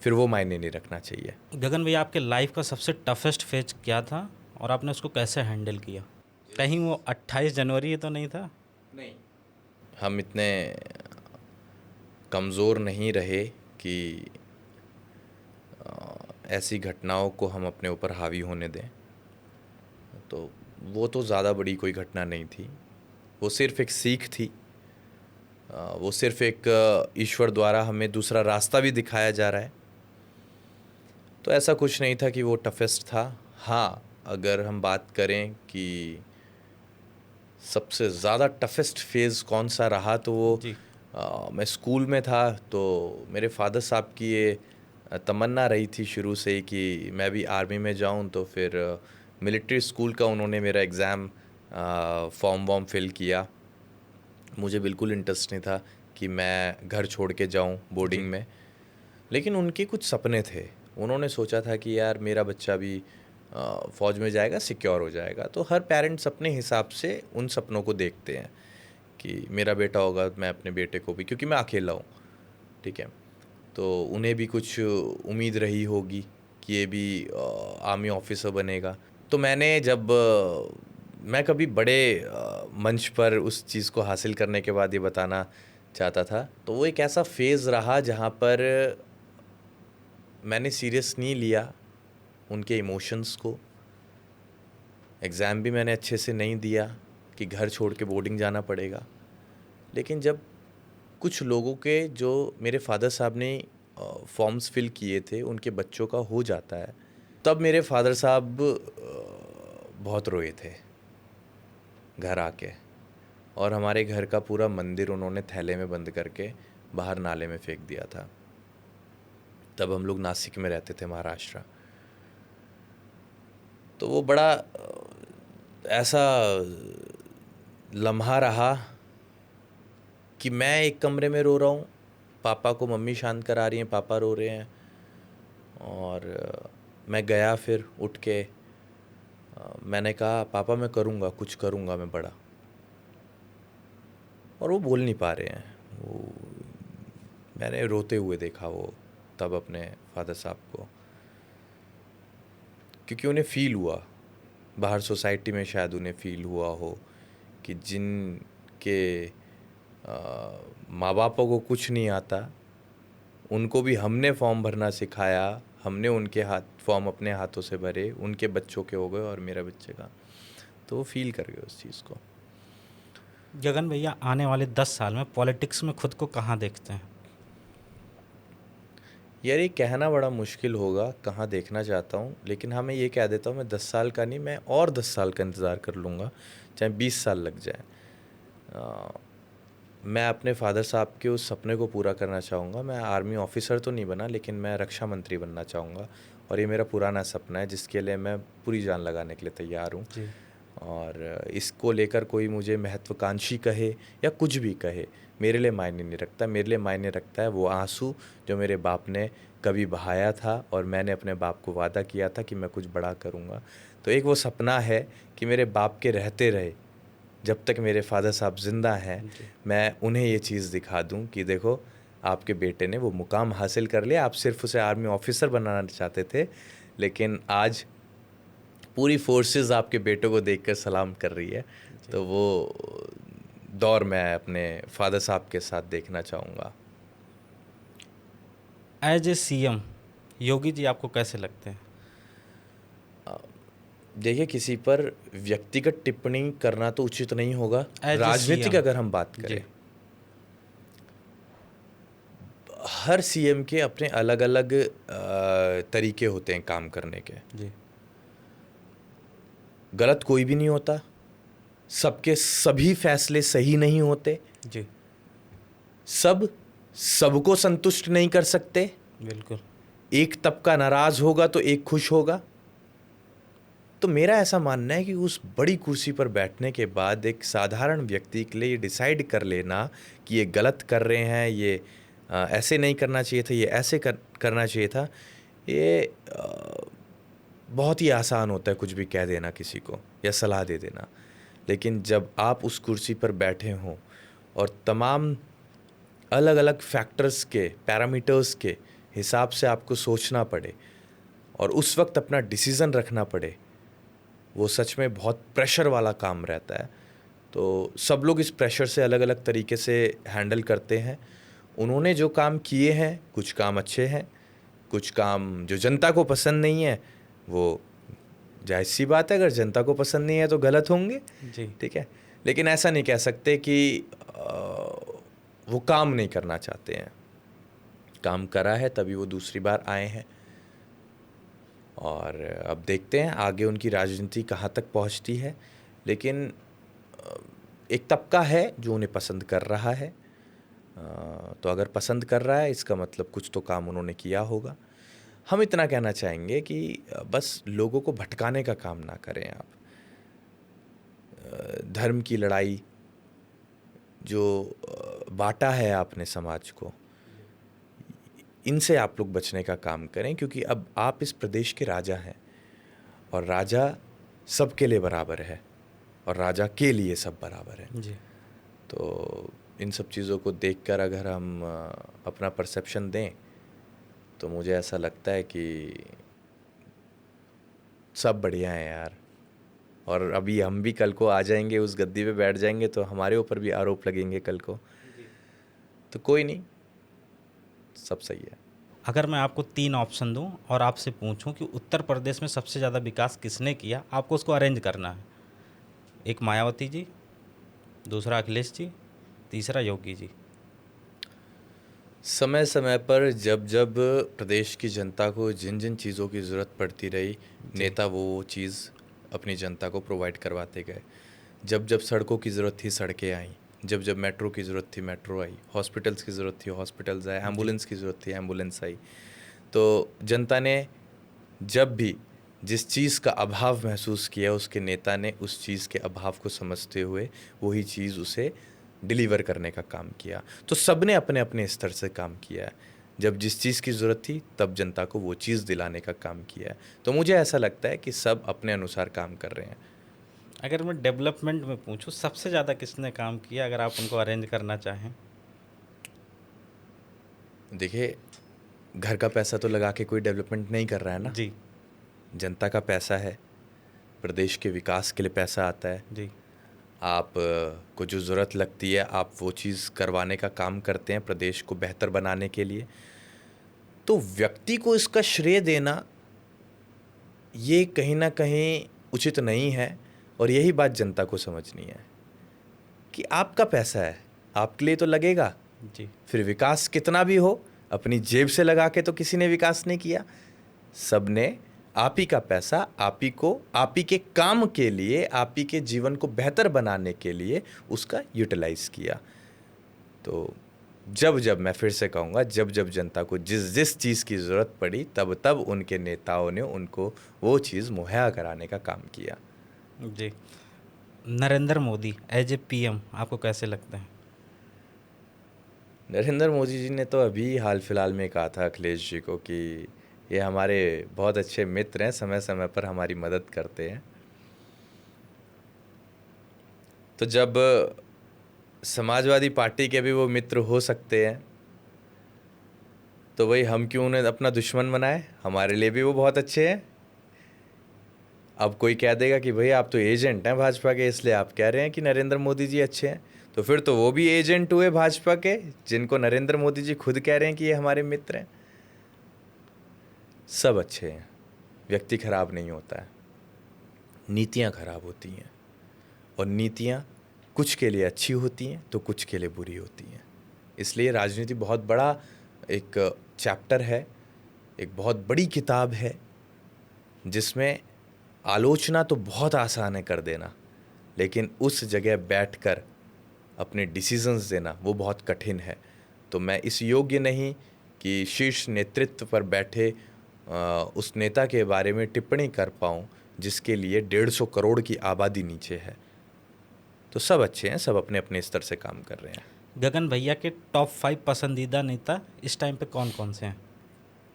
फिर वो मायने नहीं रखना चाहिए। गगन भैया, आपके लाइफ का सबसे टफेस्ट फेज क्या था और आपने उसको कैसे हैंडल किया? कहीं वो 28 जनवरी ही तो नहीं था? नहीं, हम इतने कमज़ोर नहीं रहे कि ऐसी घटनाओं को हम अपने ऊपर हावी होने दें। तो वो तो ज़्यादा बड़ी कोई घटना नहीं थी, वो सिर्फ़ एक सीख थी। वो सिर्फ़ एक ईश्वर द्वारा हमें दूसरा रास्ता भी दिखाया जा रहा है। तो ऐसा कुछ नहीं था कि वो टफेस्ट था। हाँ, अगर हम बात करें कि सबसे ज़्यादा टफेस्ट फेज़ कौन सा रहा, तो वो जी। मैं स्कूल में था। तो मेरे फादर साहब की ये तमन्ना रही थी शुरू से ही कि मैं भी आर्मी में जाऊं। तो फिर मिलिट्री स्कूल का उन्होंने मेरा एग्ज़ाम फॉर्म वॉर्म फिल किया। मुझे बिल्कुल इंटरेस्ट नहीं था कि मैं घर छोड़ के जाऊं बोर्डिंग में, लेकिन उनके कुछ सपने थे। उन्होंने सोचा था कि यार मेरा बच्चा भी फ़ौज में जाएगा, सिक्योर हो जाएगा। तो हर पेरेंट्स अपने हिसाब से उन सपनों को देखते हैं कि मेरा बेटा होगा, मैं अपने बेटे को भी, क्योंकि मैं अकेला हूँ, ठीक है, तो उन्हें भी कुछ उम्मीद रही होगी कि ये भी आर्मी ऑफिसर बनेगा। तो मैंने जब मैं कभी बड़े मंच पर उस चीज़ को हासिल करने के बाद ये बताना चाहता था, तो वो एक ऐसा फेज़ रहा जहाँ पर मैंने सीरियस नहीं लिया उनके इमोशंस को। एग्ज़ाम भी मैंने अच्छे से नहीं दिया कि घर छोड़ के बोर्डिंग जाना पड़ेगा। लेकिन जब कुछ लोगों के, जो मेरे फादर साहब ने फॉर्म्स फिल किए थे, उनके बच्चों का हो जाता है, तब मेरे फादर साहब बहुत रोए थे घर आके। और हमारे घर का पूरा मंदिर उन्होंने थैले में बंद करके बाहर नाले में फेंक दिया था। तब हम लोग नासिक में रहते थे, महाराष्ट्र। तो वो बड़ा ऐसा लम्हा रहा कि मैं एक कमरे में रो रहा हूँ, पापा को मम्मी शांत करा रही हैं, पापा रो रहे हैं, और मैं गया फिर उठ के, मैंने कहा पापा मैं करूँगा, कुछ करूँगा मैं बड़ा। और वो बोल नहीं पा रहे हैं। वो मैंने रोते हुए देखा वो तब अपने फादर साहब को, क्योंकि उन्हें फ़ील हुआ बाहर सोसाइटी में शायद उन्हें फील हुआ हो कि जिनके माँ बापों को कुछ नहीं आता, उनको भी हमने फॉर्म भरना सिखाया, हमने उनके फॉर्म अपने हाथों से भरे, उनके बच्चों के हो गए और मेरा बच्चे का, तो वो फील कर गए उस चीज़ को। गगन भैया, आने वाले 10 साल में पॉलिटिक्स में खुद को कहाँ देखते हैं? यार ये कहना बड़ा मुश्किल होगा कहाँ देखना चाहता हूँ, लेकिन हाँ मैं ये कह देता हूँ, मैं 10 साल का नहीं, मैं और 10 साल का इंतज़ार कर लूँगा, चाहे 20 साल लग जाए। मैं अपने फादर साहब के उस सपने को पूरा करना चाहूँगा। मैं आर्मी ऑफिसर तो नहीं बना, लेकिन मैं रक्षा मंत्री बनना चाहूँगा, और ये मेरा पुराना सपना है जिसके लिए मैं पूरी जान लगाने के लिए तैयार हूँ। जी। और इसको लेकर कोई मुझे महत्वाकांक्षी कहे या कुछ भी कहे, मेरे लिए मायने नहीं रखता। मेरे लिए मायने रखता है वो आंसू जो मेरे बाप ने कभी बहाया था, और मैंने अपने बाप को वादा किया था कि मैं कुछ बड़ा करूँगा। तो एक वो सपना है कि मेरे बाप के रहते रहे, जब तक मेरे फादर साहब ज़िंदा हैं, जी। मैं उन्हें ये चीज़ दिखा दूं कि देखो आपके बेटे ने वो मुकाम हासिल कर लिया। आप सिर्फ उसे आर्मी ऑफिसर बनाना चाहते थे, लेकिन आज पूरी फोर्सेस आपके बेटे को देखकर सलाम कर रही है। तो वो दौर मैं अपने फादर साहब के साथ देखना चाहूँगा। As a CM Yogi ji आपको कैसे लगते हैं? देखिए, किसी पर व्यक्तिगत टिप्पणी करना तो उचित नहीं होगा। एज ए राजनीतिक सीएम। अगर हम बात जी। करें, हर सीएम के अपने अलग अलग तरीके होते हैं काम करने के। जी। गलत कोई भी नहीं होता, सबके सभी फैसले सही नहीं होते, जी। सबको संतुष्ट नहीं कर सकते। बिल्कुल। एक तबका नाराज होगा तो एक खुश होगा। तो मेरा ऐसा मानना है कि उस बड़ी कुर्सी पर बैठने के बाद एक साधारण व्यक्ति के लिए ये डिसाइड कर लेना कि ये गलत कर रहे हैं, ये ऐसे नहीं करना चाहिए था, ये ऐसे करना चाहिए था, ये बहुत ही आसान होता है कुछ भी कह देना किसी को या सलाह दे देना। लेकिन जब आप उस कुर्सी पर बैठे हों और तमाम अलग अलग फैक्टर्स के, पैरामीटर्स के हिसाब से आपको सोचना पड़े और उस वक्त अपना डिसीज़न रखना पड़े, वो सच में बहुत प्रेशर वाला काम रहता है। तो सब लोग इस प्रेशर से अलग अलग तरीके से हैंडल करते हैं। उन्होंने जो काम किए हैं, कुछ काम अच्छे हैं, कुछ काम जो जनता को पसंद नहीं है, वो जायज़ सी बात है, अगर जनता को पसंद नहीं है तो गलत होंगे। जी। ठीक है, लेकिन ऐसा नहीं कह सकते कि वो काम नहीं करना चाहते हैं। काम करा है तभी वो दूसरी बार आए हैं, और अब देखते हैं आगे उनकी राजनीति कहाँ तक पहुँचती है। लेकिन एक तबका है जो उन्हें पसंद कर रहा है, तो अगर पसंद कर रहा है इसका मतलब कुछ तो काम उन्होंने किया होगा। हम इतना कहना चाहेंगे कि बस लोगों को भटकाने का काम ना करें आप। धर्म की लड़ाई जो बांटा है आपने समाज को, इनसे आप लोग बचने का काम करें, क्योंकि अब आप इस प्रदेश के राजा हैं, और राजा सबके लिए बराबर है, और राजा के लिए सब बराबर है। जी। तो इन सब चीज़ों को देखकर अगर हम अपना परसेप्शन दें, तो मुझे ऐसा लगता है कि सब बढ़िया है यार। और अभी हम भी कल को आ जाएंगे, उस गद्दी पे बैठ जाएंगे, तो हमारे ऊपर भी आरोप लगेंगे कल को। तो कोई नहीं, सब सही है। अगर मैं आपको 3 ऑप्शन दूं और आपसे पूछूं कि उत्तर प्रदेश में सबसे ज़्यादा विकास किसने किया, आपको उसको अरेंज करना है। एक मायावती जी, दूसरा अखिलेश जी, तीसरा योगी जी। समय समय पर जब जब प्रदेश की जनता को जिन जिन चीज़ों की ज़रूरत पड़ती रही, नेता वो चीज़ अपनी जनता को प्रोवाइड करवाते गए। जब जब सड़कों की ज़रूरत थी, सड़कें आईं। जब जब मेट्रो की ज़रूरत थी, मेट्रो आई। हॉस्पिटल्स की ज़रूरत थी, हॉस्पिटल्स आए। एम्बुलेंस की ज़रूरत थी, एम्बुलेंस आई। तो जनता ने जब भी जिस चीज़ का अभाव महसूस किया, उसके नेता ने उस चीज़ के अभाव को समझते हुए वही चीज़ उसे डिलीवर करने का काम किया। तो सब ने अपने अपने स्तर से काम किया है। जब जिस चीज़ की ज़रूरत थी तब जनता को वो चीज़ दिलाने का काम किया है। तो मुझे ऐसा लगता है कि सब अपने अनुसार काम कर रहे हैं। अगर मैं डेवलपमेंट में पूछूं सबसे ज़्यादा किसने काम किया, अगर आप उनको अरेंज करना चाहें? देखिए, घर का पैसा तो लगा के कोई डेवलपमेंट नहीं कर रहा है ना। जी। जनता का पैसा है, प्रदेश के विकास के लिए पैसा आता है। जी आप को जो ज़रूरत लगती है आप वो चीज़ करवाने का काम करते हैं प्रदेश को बेहतर बनाने के लिए। तो व्यक्ति को इसका श्रेय देना ये कहीं ना कहीं उचित नहीं है, और यही बात जनता को समझनी है कि आपका पैसा है, आपके लिए तो लगेगा। जी फिर विकास कितना भी हो, अपनी जेब से लगा के तो किसी ने विकास नहीं किया। सबने आप ही का पैसा आप ही को, आप ही के काम के लिए, आप ही के जीवन को बेहतर बनाने के लिए उसका यूटिलाइज किया। तो जब जब, मैं फिर से कहूँगा, जब जब जनता को जिस जिस चीज़ की ज़रूरत पड़ी तब तब उनके नेताओं ने उनको वो चीज़ मुहैया कराने का काम किया। जी। Narendra Modi as a PM आपको कैसे लगते हैं? नरेंद्र मोदी जी ने तो अभी हाल फिलहाल में कहा था अखिलेश जी को कि ये हमारे बहुत अच्छे मित्र हैं, समय समय पर हमारी मदद करते हैं। तो जब समाजवादी पार्टी के भी वो मित्र हो सकते हैं तो भाई हम क्यों उन्हें अपना दुश्मन बनाए? हमारे लिए भी वो बहुत अच्छे हैं। अब कोई कह देगा कि भाई आप तो एजेंट हैं भाजपा के, इसलिए आप कह रहे हैं कि नरेंद्र मोदी जी अच्छे हैं, तो फिर तो वो भी एजेंट हुए भाजपा के, जिनको नरेंद्र मोदी जी खुद कह रहे हैं कि ये हमारे मित्र हैं। सब अच्छे हैं, व्यक्ति खराब नहीं होता है, नीतियाँ खराब होती हैं, और नीतियाँ कुछ के लिए अच्छी होती हैं तो कुछ के लिए बुरी होती हैं। इसलिए राजनीति बहुत बड़ा एक चैप्टर है, एक बहुत बड़ी किताब है, जिसमें आलोचना तो बहुत आसान है कर देना, लेकिन उस जगह बैठकर अपने डिसीजंस देना वो बहुत कठिन है। तो मैं इस योग्य नहीं कि शीर्ष नेतृत्व पर बैठे उस नेता के बारे में टिप्पणी कर पाऊँ जिसके लिए 150 करोड़ की आबादी नीचे है। तो सब अच्छे हैं, सब अपने अपने स्तर से काम कर रहे हैं। गगन भैया के टॉप 5 पसंदीदा नेता इस टाइम पे कौन कौन से हैं?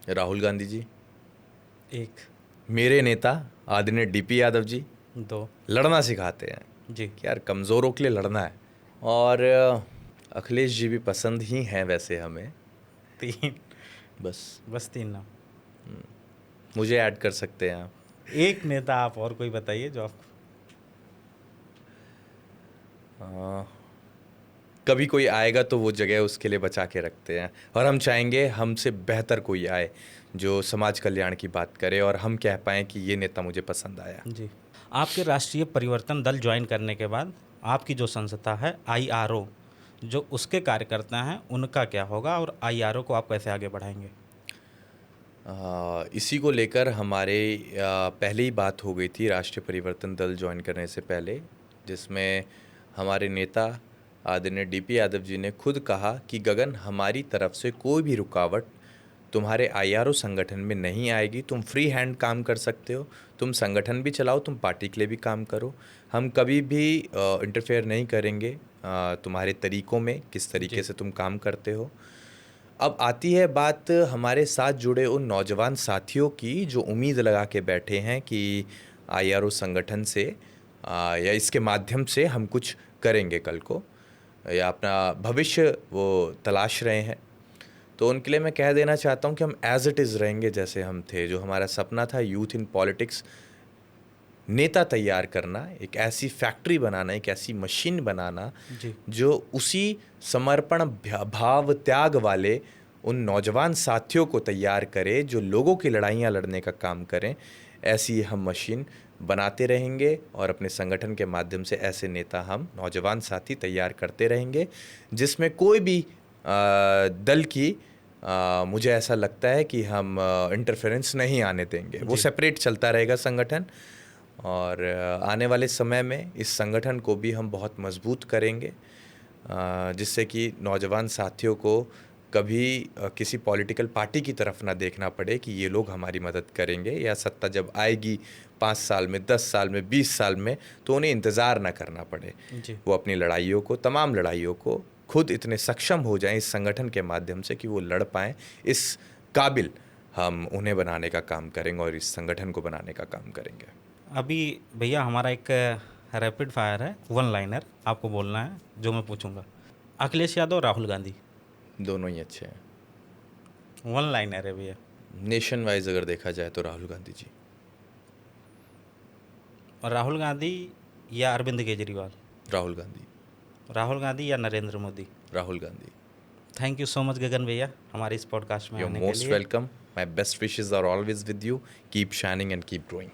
राहुल गांधी जी, एक, मेरे नेता आदरणीय डीपी यादव जी, दो, लड़ना सिखाते हैं जी, कि यार कमज़ोरों के लिए लड़ना है। और अखिलेश जी भी पसंद ही हैं वैसे हमें। तीन, बस बस तीन नाम। मुझे ऐड कर सकते हैं आप। एक नेता आप और कोई बताइए जो आपको। कभी कोई आएगा तो वो जगह उसके लिए बचा के रखते हैं, और हम चाहेंगे हमसे बेहतर कोई आए जो समाज कल्याण की बात करे और हम कह पाएँ कि ये नेता मुझे पसंद आया। जी, आपके राष्ट्रीय परिवर्तन दल ज्वाइन करने के बाद आपकी जो संस्था है आईआरओ, जो उसके कार्यकर्ता हैं उनका क्या होगा और आईआरओ को आप कैसे आगे बढ़ाएंगे? इसी को लेकर हमारे पहले ही बात हो गई थी राष्ट्रीय परिवर्तन दल ज्वाइन करने से पहले, जिसमें हमारे नेता आदरणीय डीपी यादव जी ने खुद कहा कि गगन, हमारी तरफ से कोई भी रुकावट तुम्हारे आईआरओ संगठन में नहीं आएगी। तुम फ्री हैंड काम कर सकते हो, तुम संगठन भी चलाओ, तुम पार्टी के लिए भी काम करो। हम कभी भी इंटरफेयर नहीं करेंगे तुम्हारे तरीक़ों में, किस तरीके से तुम काम करते हो। अब आती है बात हमारे साथ जुड़े उन नौजवान साथियों की जो उम्मीद लगा के बैठे हैं कि आईआरओ संगठन से या इसके माध्यम से हम कुछ करेंगे कल को, या अपना भविष्य वो तलाश रहे हैं। तो उनके लिए मैं कह देना चाहता हूँ कि हम एज़ इट इज़ रहेंगे जैसे हम थे। जो हमारा सपना था यूथ इन पॉलिटिक्स, नेता तैयार करना, एक ऐसी फैक्ट्री बनाना, एक ऐसी मशीन बनाना जी, जो उसी समर्पण भाव त्याग वाले उन नौजवान साथियों को तैयार करे जो लोगों की लड़ाइयाँ लड़ने का काम करें, ऐसी हम मशीन बनाते रहेंगे और अपने संगठन के माध्यम से ऐसे नेता हम नौजवान साथी तैयार करते रहेंगे, जिसमें कोई भी दल की मुझे ऐसा लगता है कि हम इंटरफेरेंस नहीं आने देंगे। वो सेपरेट चलता रहेगा संगठन, और आने वाले समय में इस संगठन को भी हम बहुत मजबूत करेंगे, जिससे कि नौजवान साथियों को कभी किसी पॉलिटिकल पार्टी की तरफ ना देखना पड़े कि ये लोग हमारी मदद करेंगे, या सत्ता जब आएगी 5 साल में, 10 साल में, 20 साल में, तो उन्हें इंतज़ार ना करना पड़े। जी, वो अपनी लड़ाइयों को, तमाम लड़ाइयों को खुद इतने सक्षम हो जाएं इस संगठन के माध्यम से कि वो लड़ पाएँ। इस काबिल हम उन्हें बनाने का काम करेंगे और इस संगठन को बनाने का काम करेंगे। अभी भैया हमारा एक रैपिड फायर है, वन लाइनर आपको बोलना है जो मैं पूछूंगा। अखिलेश यादव, राहुल गांधी? दोनों ही अच्छे हैं। वन लाइनर है भैया। नेशन वाइज अगर देखा जाए तो राहुल गांधी जी। राहुल गांधी या अरविंद केजरीवाल? राहुल गांधी। राहुल गांधी या Narendra Modi? Rahul Gandhi. Thank you so much Gagan भैया हमारे इस पॉडकास्ट में You're आने के most लिए। welcome. My best wishes are always with you. Keep shining and keep growing.